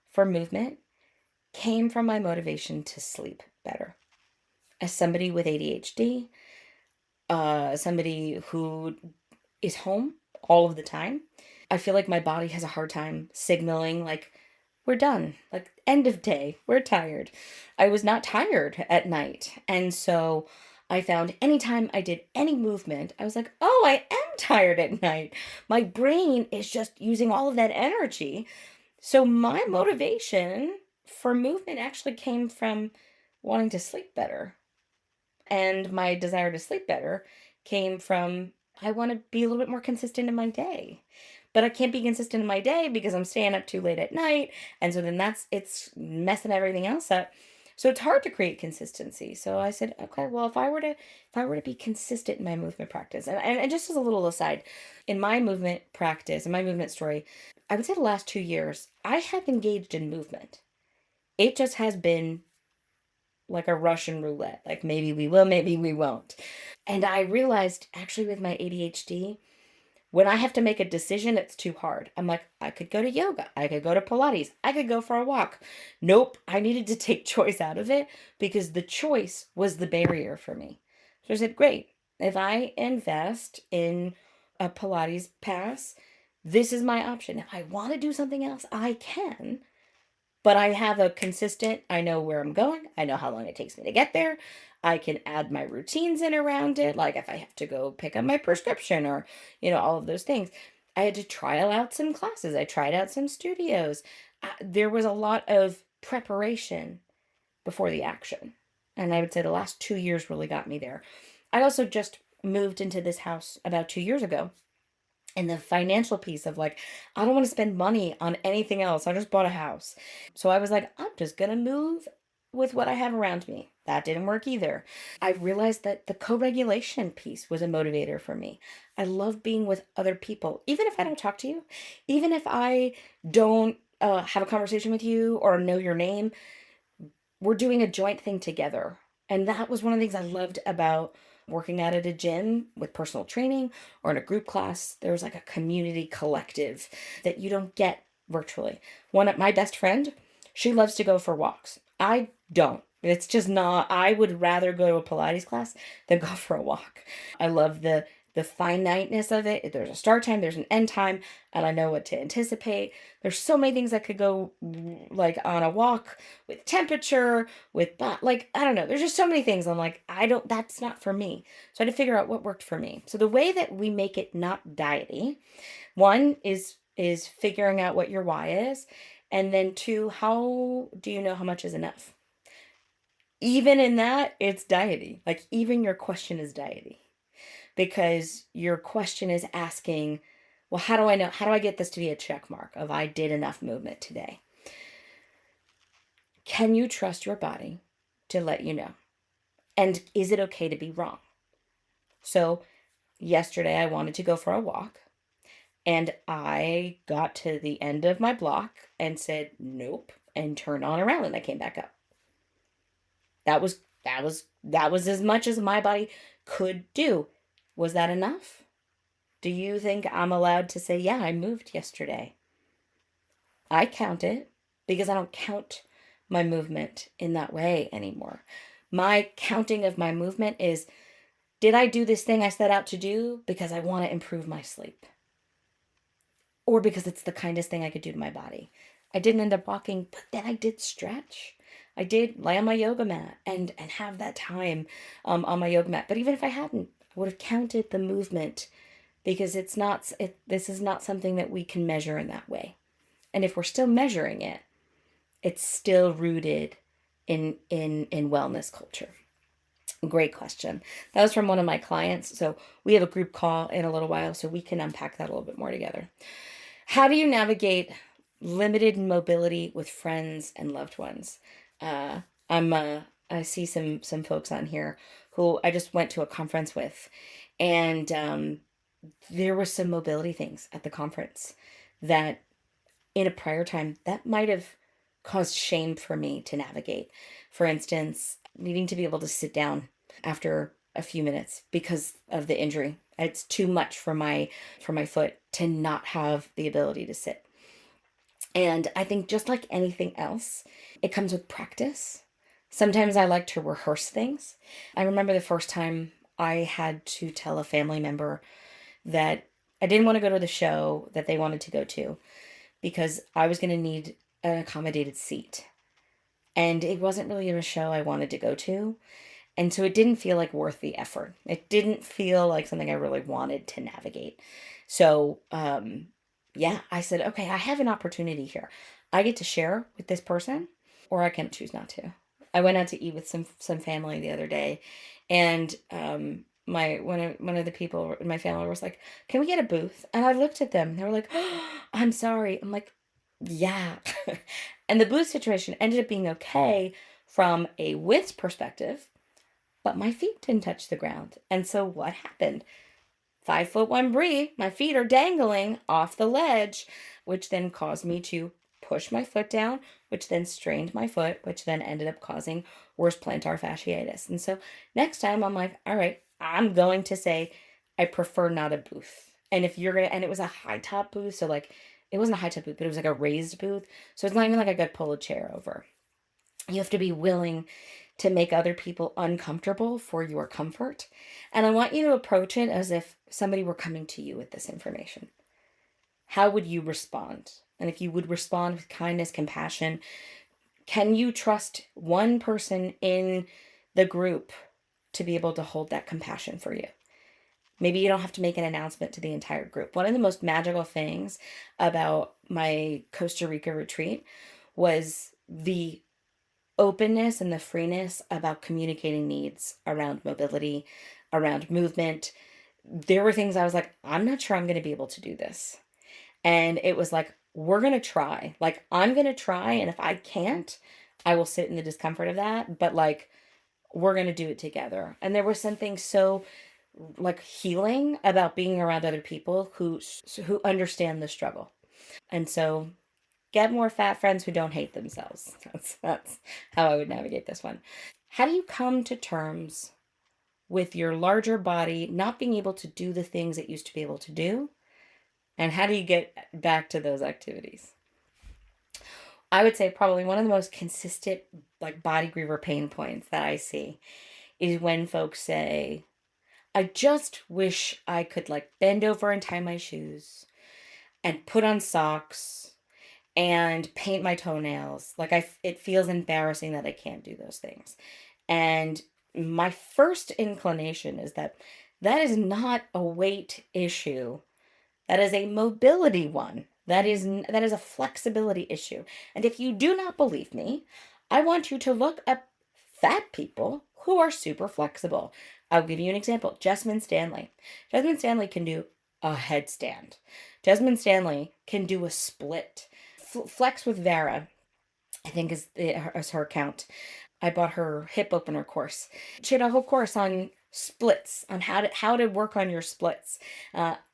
for movement came from my motivation to sleep better. As somebody with ADHD, somebody who is home all of the time, I feel like my body has a hard time signaling, like, we're done, like, end of day, we're tired. I was not tired at night. And so I found anytime I did any movement, I was like, oh, I am tired at night. My brain is just using all of that energy. So my motivation for movement actually came from wanting to sleep better. And my desire to sleep better came from, I want to be a little bit more consistent in my day. But I can't be consistent in my day because I'm staying up too late at night. And so then it's messing everything else up. So it's hard to create consistency. So I said, okay, well, if I were to be consistent in my movement practice, and just as a little aside, in my movement practice, in my movement story, I would say the last 2 years, I have engaged in movement. It just has been like a Russian roulette. Like, maybe we will, maybe we won't. And I realized, actually, with my ADHD, when I have to make a decision, it's too hard. I'm like, I could go to yoga, I could go to Pilates, I could go for a walk. Nope, I needed to take choice out of it because the choice was the barrier for me. So I said, great, if I invest in a Pilates pass, this is my option. If I want to do something else, I can. But I have a consistent, I know where I'm going. I know how long it takes me to get there. I can add my routines in around it. Like if I have to go pick up my prescription or, all of those things. I had to trial out some classes. I tried out some studios. There was a lot of preparation before the action. And I would say the last 2 years really got me there. I also just moved into this house about 2 years ago. And the financial piece of like, I don't want to spend money on anything else. I just bought a house. So I was like, I'm just going to move with what I have around me. That didn't work either. I realized that the co regulation piece was a motivator for me. I love being with other people, even if I don't talk to you, even if I don't have a conversation with you or know your name, we're doing a joint thing together. And that was one of the things I loved about working out at a gym with personal training or in a group class. There was like a community collective that you don't get virtually. One of my best friend, she loves to go for walks. I don't. It's just not, I would rather go to a Pilates class than go for a walk. I love the finiteness of it. There's a start time, there's an end time, and I know what to anticipate. There's so many things that could go like on a walk with temperature, like, I don't know. There's just so many things. I'm like, that's not for me. So I had to figure out what worked for me. So the way that we make it not diety, one is figuring out what your why is. And then two, how do you know how much is enough? Even in that, it's diety. Like, even your question is diety because your question is asking, well, how do I know? How do I get this to be a check mark of I did enough movement today? Can you trust your body to let you know? And is it okay to be wrong? So, yesterday I wanted to go for a walk and I got to the end of my block and said, nope, and turned on around and I came back up. That was as much as my body could do. Was that enough? Do you think I'm allowed to say, yeah, I moved yesterday? I count it because I don't count my movement in that way anymore. My counting of my movement is, did I do this thing I set out to do because I want to improve my sleep? Or because it's the kindest thing I could do to my body? I didn't end up walking, but then I did stretch. I did lay on my yoga mat and have that time on my yoga mat. But even if I hadn't, I would have counted the movement, because this is not something that we can measure in that way. And if we're still measuring it, it's still rooted in wellness culture. Great question. That was from one of my clients. So we have a group call in a little while, so we can unpack that a little bit more together. How do you navigate limited mobility with friends and loved ones? Uh, I see some folks on here who I just went to a conference with, and there were some mobility things at the conference that in a prior time that might have caused shame for me to navigate. For instance, needing to be able to sit down after a few minutes because of the injury. It's too much for my foot to not have the ability to sit. And I think just like anything else, it comes with practice. Sometimes I like to rehearse things. I remember the first time I had to tell a family member that I didn't want to go to the show that they wanted to go to because I was going to need an accommodated seat. And it wasn't really a show I wanted to go to. And so it didn't feel like worth the effort. It didn't feel like something I really wanted to navigate. So, yeah, I said, okay, I have an opportunity here. I get to share with this person, or I can choose not to. I went out to eat with some family the other day, and my one of the people in my family was like, "Can we get a booth?" And I looked at them. They were like, "Oh, I'm sorry." I'm like, "Yeah." And the booth situation ended up being okay from a width perspective, but my feet didn't touch the ground. And so what happened? 5'1" Brie, my feet are dangling off the ledge, which then caused me to push my foot down, which then strained my foot, which then ended up causing worse plantar fasciitis. And so next time I'm like, all right, I'm going to say I prefer not a booth. And if you're gonna, and it was a high top booth, so like it wasn't a high top booth, but it was like a raised booth. So it's not even like I could pull a chair over. You have to be willing to make other people uncomfortable for your comfort. And I want you to approach it as if somebody were coming to you with this information. How would you respond? And if you would respond with kindness, compassion, can you trust one person in the group to be able to hold that compassion for you? Maybe you don't have to make an announcement to the entire group. One of the most magical things about my Costa Rica retreat was the openness and the freeness about communicating needs around mobility, around movement. There were things I was like, I'm not sure I'm going to be able to do this. And it was like, we're going to try. Like, I'm going to try. And if I can't, I will sit in the discomfort of that. But like, we're going to do it together. And there was something so like healing about being around other people who understand the struggle. And so get more fat friends who don't hate themselves. That's how I would navigate this one. How do you come to terms with your larger body not being able to do the things it used to be able to do? And how do you get back to those activities? I would say probably one of the most consistent like body griever pain points that I see is when folks say, I just wish I could like bend over and tie my shoes and put on socks and paint my toenails. Like it feels embarrassing that I can't do those things. And my first inclination is that that is not a weight issue. That is a mobility one. That is a flexibility issue. And if you do not believe me, I want you to look up fat people who are super flexible. I'll give you an example. Jessamine Stanley. Jessamine Stanley can do a headstand. Jessamine Stanley can do a split. Flex with Vera, I think is her account. I bought her hip opener course. She had a whole course on splits, on how to work on your splits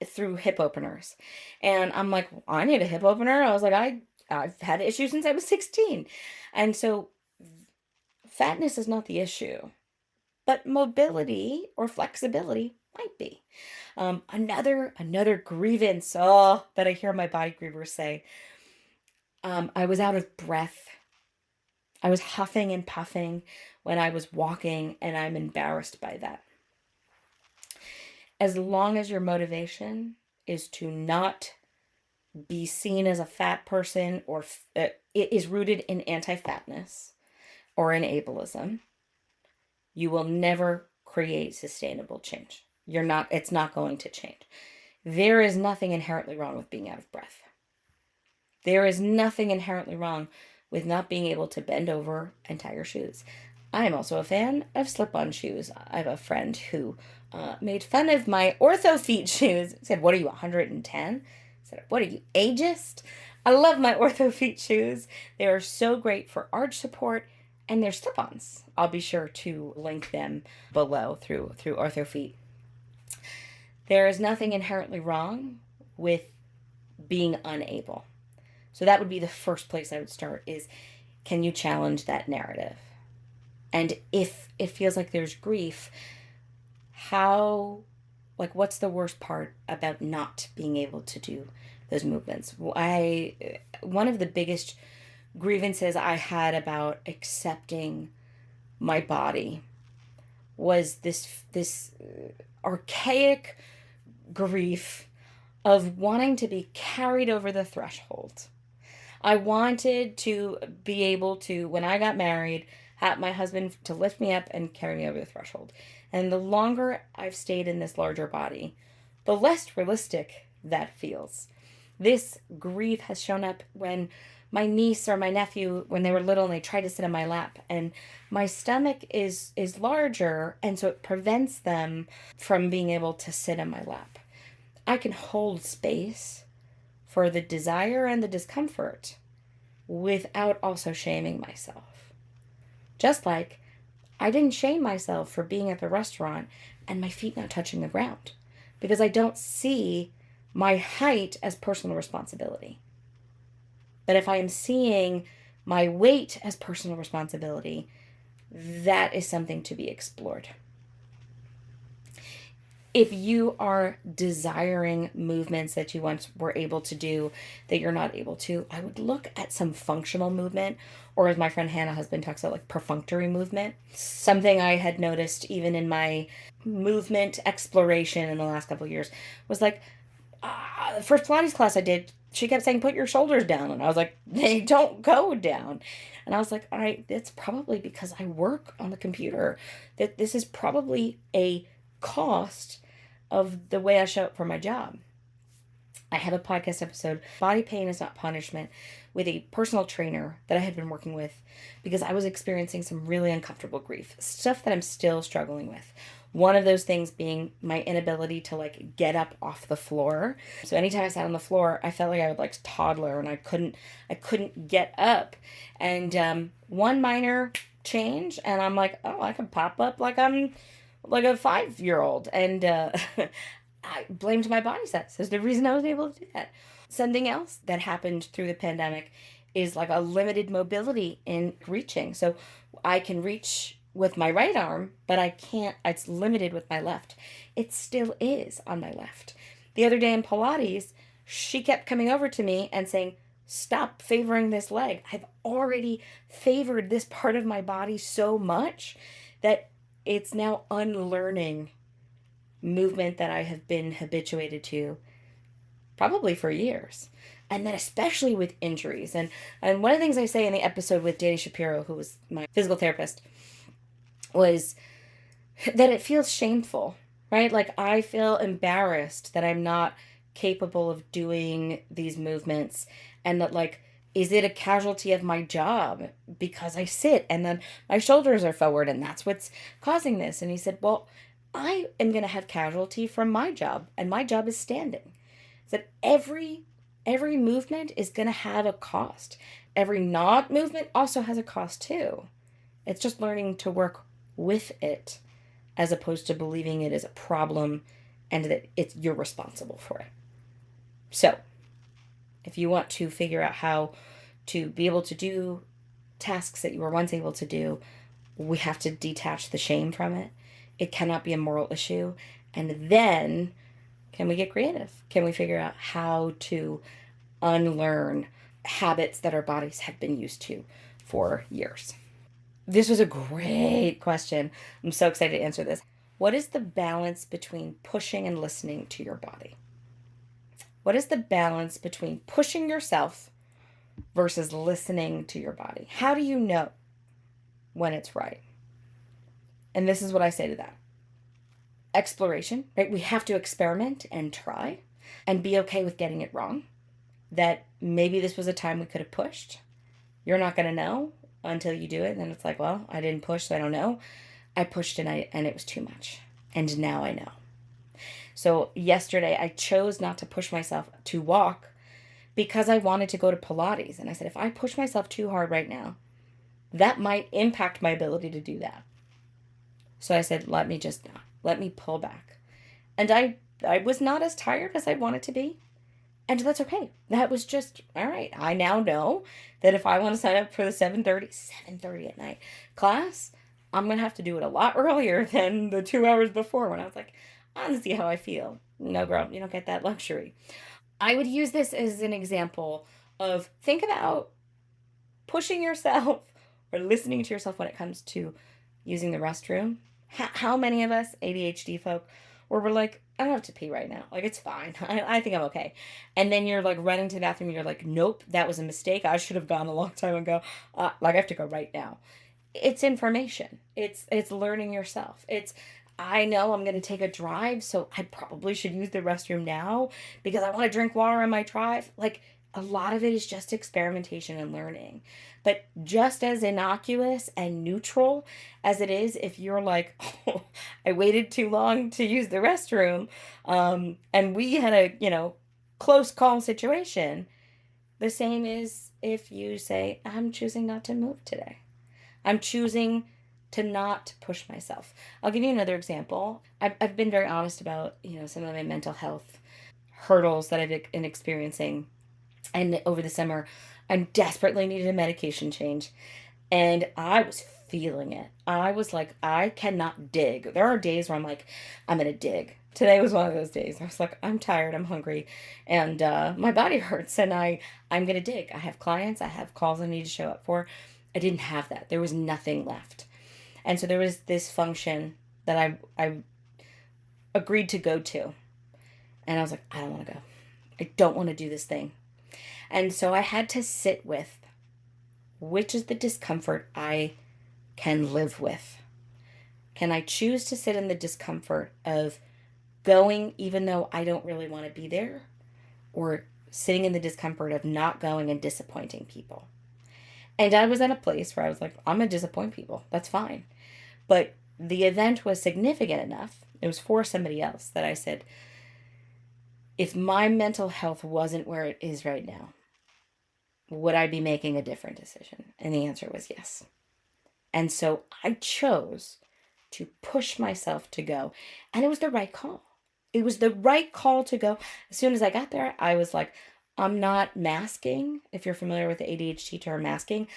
through hip openers. And I'm like, well, I need a hip opener. I was like, I've had issues since I was 16. And so fatness is not the issue, but mobility or flexibility might be. Another grievance that I hear my body grievers say. I was out of breath I was huffing and puffing when I was walking, and I'm embarrassed by that. As long as your motivation is to not be seen as a fat person, or it is rooted in anti-fatness or in ableism, you will never create sustainable change. It's not going to change. There is nothing inherently wrong with being out of breath. There is nothing inherently wrong with not being able to bend over and tie your shoes. I am also a fan of slip-on shoes. I have a friend who made fun of my ortho feet shoes. He said, "What are you, 110?" I said, "What are you, ageist?" I love my ortho feet shoes. They are so great for arch support, and they're slip-ons. I'll be sure to link them below through ortho feet. There is nothing inherently wrong with being unable. So that would be the first place I would start is, can you challenge that narrative? And if it feels like there's grief, what's the worst part about not being able to do those movements? One of the biggest grievances I had about accepting my body was this archaic grief of wanting to be carried over the threshold. I wanted to be able to, when I got married, have my husband to lift me up and carry me over the threshold. And the longer I've stayed in this larger body, the less realistic that feels. This grief has shown up when my niece or my nephew, when they were little and they tried to sit on my lap, and my stomach is larger, and so it prevents them from being able to sit on my lap. I can hold space for the desire and the discomfort without also shaming myself. Just like I didn't shame myself for being at the restaurant and my feet not touching the ground, because I don't see my height as personal responsibility. But if I am seeing my weight as personal responsibility, that is something to be explored. If you are desiring movements that you once were able to do that you're not able to, I would look at some functional movement, or as my friend Hannah Husband talks about, like perfunctory movement. Something I had noticed even in my movement exploration in the last couple of years was like, the first Pilates class I did, she kept saying, "Put your shoulders down." And I was like, "They don't go down." And I was like, all right, it's probably because I work on the computer. That this is probably a cost of the way I show up for my job. I have a podcast episode, Body Pain is Not Punishment, with a personal trainer that I had been working with because I was experiencing some really uncomfortable grief, stuff that I'm still struggling with. One of those things being my inability to get up off the floor. So anytime I sat on the floor, I felt like I would toddler, and I couldn't get up. And one minor change, and I'm like, oh, I can pop up like I'm like a 5-year-old. And I blamed my body size as the reason I was able to do that. Something else that happened through the pandemic is a limited mobility in reaching. So I can reach with my right arm, but I can't, it's limited with my left. It still is on my left. The other day in Pilates, she kept coming over to me and saying, "Stop favoring this leg. I've already favored this part of my body so much that it's now unlearning movement that I have been habituated to probably for years." And then especially with injuries. And one of the things I say in the episode with Dani Shapiro, who was my physical therapist, was that it feels shameful, right? I feel embarrassed that I'm not capable of doing these movements, and that is it a casualty of my job because I sit and then my shoulders are forward and that's what's causing this? And he said, well, I am going to have casualty from my job, and my job is standing. So that every movement is going to have a cost. Every not movement also has a cost too. It's just learning to work with it as opposed to believing it is a problem and that you're responsible for it. So, if you want to figure out how to be able to do tasks that you were once able to do, we have to detach the shame from it. It cannot be a moral issue. And then, can we get creative? Can we figure out how to unlearn habits that our bodies have been used to? for years? This was a great question. I'm so excited to answer this. What is the balance between pushing and listening to your body? What is the balance between pushing yourself versus listening to your body? How do you know when it's right? And this is what I say to that. Exploration, right? We have to experiment and try and be okay with getting it wrong. That maybe this was a time we could have pushed. You're not going to know until you do it. And then it's like, well, I didn't push, so I don't know. I pushed and it was too much. And now I know. So yesterday I chose not to push myself to walk because I wanted to go to Pilates. And I said, if I push myself too hard right now, that might impact my ability to do that. So I said, let me pull back. And I was not as tired as I wanted to be. And that's okay. That was just, all right. I now know that if I want to sign up for the 7:30 at night class, I'm going to have to do it a lot earlier than the 2 hours before when I was like, I want to see how I feel. No, girl, you don't get that luxury. I would use this as an example of think about pushing yourself or listening to yourself when it comes to using the restroom. How many of us ADHD folk where we're like, I don't have to pee right now. Like, it's fine. I think I'm okay. And then you're like running to the bathroom and you're like, nope, that was a mistake. I should have gone a long time ago. Like, I have to go right now. It's information. It's learning yourself. I know I'm going to take a drive, so I probably should use the restroom now because I want to drink water on my drive. Like, a lot of it is just experimentation and learning. But just as innocuous and neutral as it is if you're like, oh, I waited too long to use the restroom, and we had a, close call situation, the same is if you say, I'm choosing not to move today. I'm choosing to not push myself. I'll give you another example. I've been very honest about, some of my mental health hurdles that I've been experiencing. And over the summer, I desperately needed a medication change. And I was feeling it. I was like, I cannot dig. There are days where I'm like, I'm going to dig. Today was one of those days. I was like, I'm tired, I'm hungry, and my body hurts, and I'm going to dig. I have clients, I have calls I need to show up for. I didn't have that. There was nothing left. And so there was this function that I agreed to go to. And I was like, I don't want to go. I don't want to do this thing. And so I had to sit with which is the discomfort I can live with. Can I choose to sit in the discomfort of going even though I don't really want to be there, or sitting in the discomfort of not going and disappointing people? And I was at a place where I was like, I'm going to disappoint people. That's fine. But the event was significant enough. It was for somebody else that I said, if my mental health wasn't where it is right now, would I be making a different decision? And the answer was yes. And so I chose to push myself to go. And it was the right call. It was the right call to go. As soon as I got there, I was like, I'm not masking. If you're familiar with the ADHD term masking,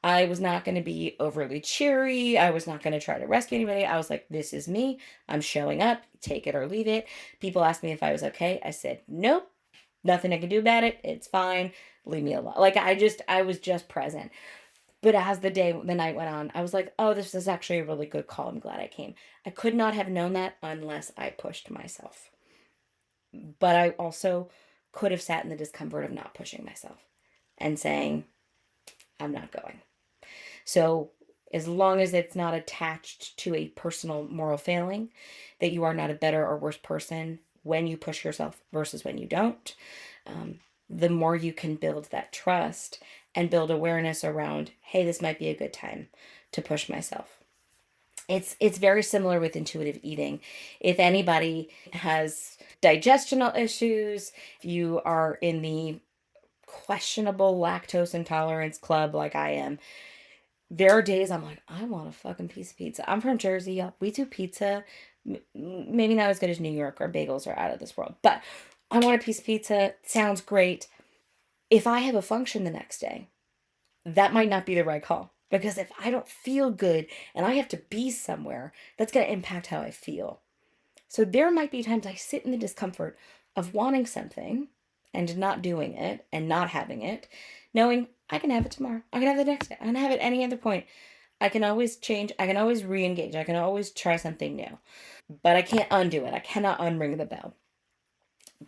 I was not going to be overly cheery. I was not going to try to rescue anybody. I was like, this is me. I'm showing up. Take it or leave it. People asked me if I was okay. I said, nope, nothing I can do about it. It's fine. Leave me alone. Like, I was just present. But as the night went on, I was like, oh, this is actually a really good call. I'm glad I came. I could not have known that unless I pushed myself. But I also could have sat in the discomfort of not pushing myself and saying, I'm not going. So as long as it's not attached to a personal moral failing, that you are not a better or worse person when you push yourself versus when you don't, the more you can build that trust and build awareness around, hey, this might be a good time to push myself. It's very similar with intuitive eating. If anybody has digestional issues, if you are in the questionable lactose intolerance club like I am, there are days I'm like, I want a fucking piece of pizza. I'm from Jersey. We do pizza. Maybe not as good as New York. Our bagels are out of this world. But I want a piece of pizza. Sounds great. If I have a function the next day, that might not be the right call. Because if I don't feel good and I have to be somewhere, that's going to impact how I feel. So there might be times I sit in the discomfort of wanting something and not doing it and not having it knowing I can have it tomorrow. I can have it the next day. I can have it any other point. I can always change. I can always re-engage. I can always try something new. But I can't undo it. I cannot unring the bell.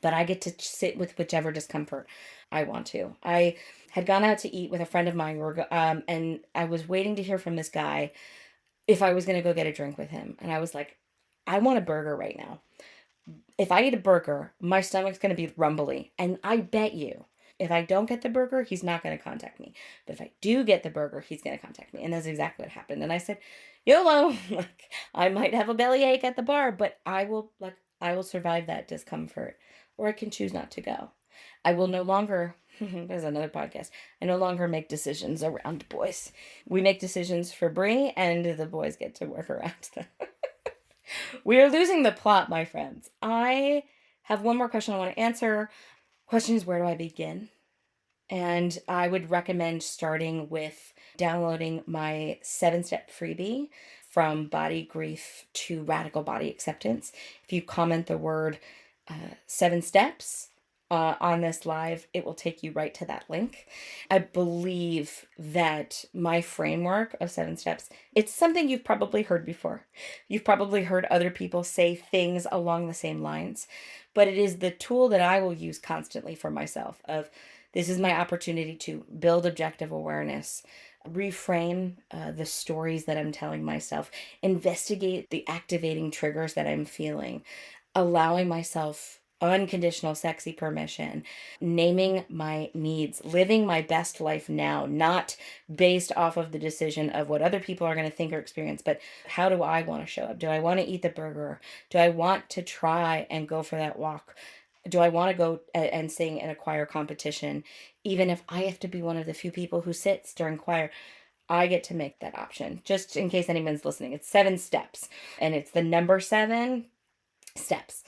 But I get to sit with whichever discomfort I want to. I had gone out to eat with a friend of mine, and I was waiting to hear from this guy if I was going to go get a drink with him. And I was like, I want a burger right now. If I eat a burger, my stomach's going to be rumbly. And I bet you, if I don't get the burger, he's not going to contact me. But if I do get the burger, he's going to contact me. And that's exactly what happened. And I said, YOLO, like, I might have a bellyache at the bar, but I will survive that discomfort. Or I can choose not to go. I will no longer, there's another podcast, I no longer make decisions around boys. We make decisions for Brie, and the boys get to work around them. We are losing the plot, my friends. I have one more question I want to answer. Question is, where do I begin? And I would recommend starting with downloading my 7-step freebie from body grief to radical body acceptance. If you comment the word 7 steps on this live, it will take you right to that link. I believe that my framework of 7 steps, it's something you've probably heard before. You've probably heard other people say things along the same lines, but it is the tool that I will use constantly for myself. Of this is my opportunity to build objective awareness, reframe the stories that I'm telling myself, investigate the activating triggers that I'm feeling, allowing myself unconditional sexy permission, naming my needs, living my best life now, not based off of the decision of what other people are going to think or experience, but how do I want to show up? Do I want to eat the burger? Do I want to try and go for that walk? Do I want to go and sing in a choir competition? Even if I have to be one of the few people who sits during choir, I get to make that option. Just in case anyone's listening, it's 7 steps, and it's the number 7 steps.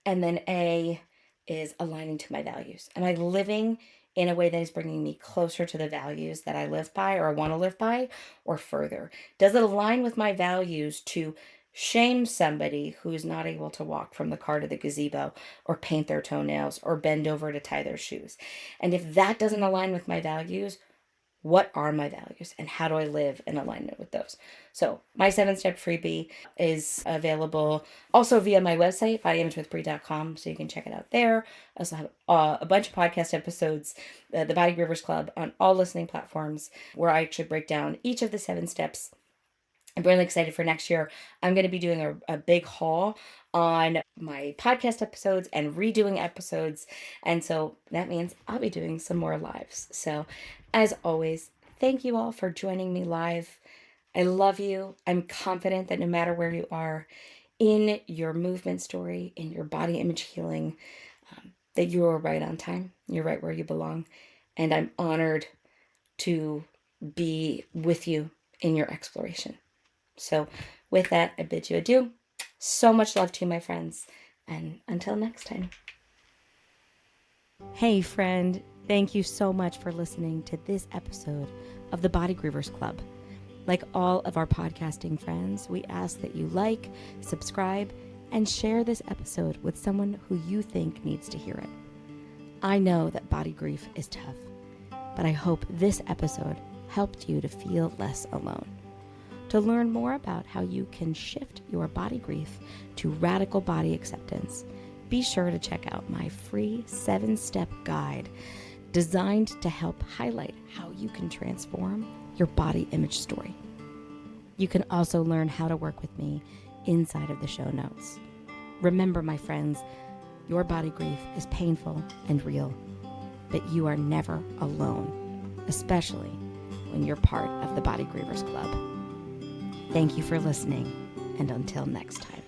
And then A is aligning to my values. Am I living in a way that is bringing me closer to the values that I live by or want to live by, or further? Does it align with my values to shame somebody who's not able to walk from the car to the gazebo, or paint their toenails, or bend over to tie their shoes? And if that doesn't align with my values, what are my values and how do I live in alignment with those? So my 7-step freebie is available also via my website, bodyimagewithbrie.com, so you can check it out there. I also have a bunch of podcast episodes, the Body Grievers Club, on all listening platforms, where I actually break down each of the 7 steps. I'm really excited for next year. I'm going to be doing a big haul on my podcast episodes and redoing episodes. And so that means I'll be doing some more lives. So as always, thank you all for joining me live. I love you. I'm confident that no matter where you are in your movement story, in your body image healing, that you are right on time. You're right where you belong. And I'm honored to be with you in your exploration. So with that, I bid you adieu. So much love to you, my friends. And until next time. Hey, friend. Thank you so much for listening to this episode of the Body Grievers Club. Like all of our podcasting friends, we ask that you like, subscribe, and share this episode with someone who you think needs to hear it. I know that body grief is tough, but I hope this episode helped you to feel less alone. To learn more about how you can shift your body grief to radical body acceptance, be sure to check out my free 7-step guide designed to help highlight how you can transform your body image story. You can also learn how to work with me inside of the show notes. Remember, my friends, your body grief is painful and real, but you are never alone, especially when you're part of the Body Grievers Club. Thank you for listening, and until next time.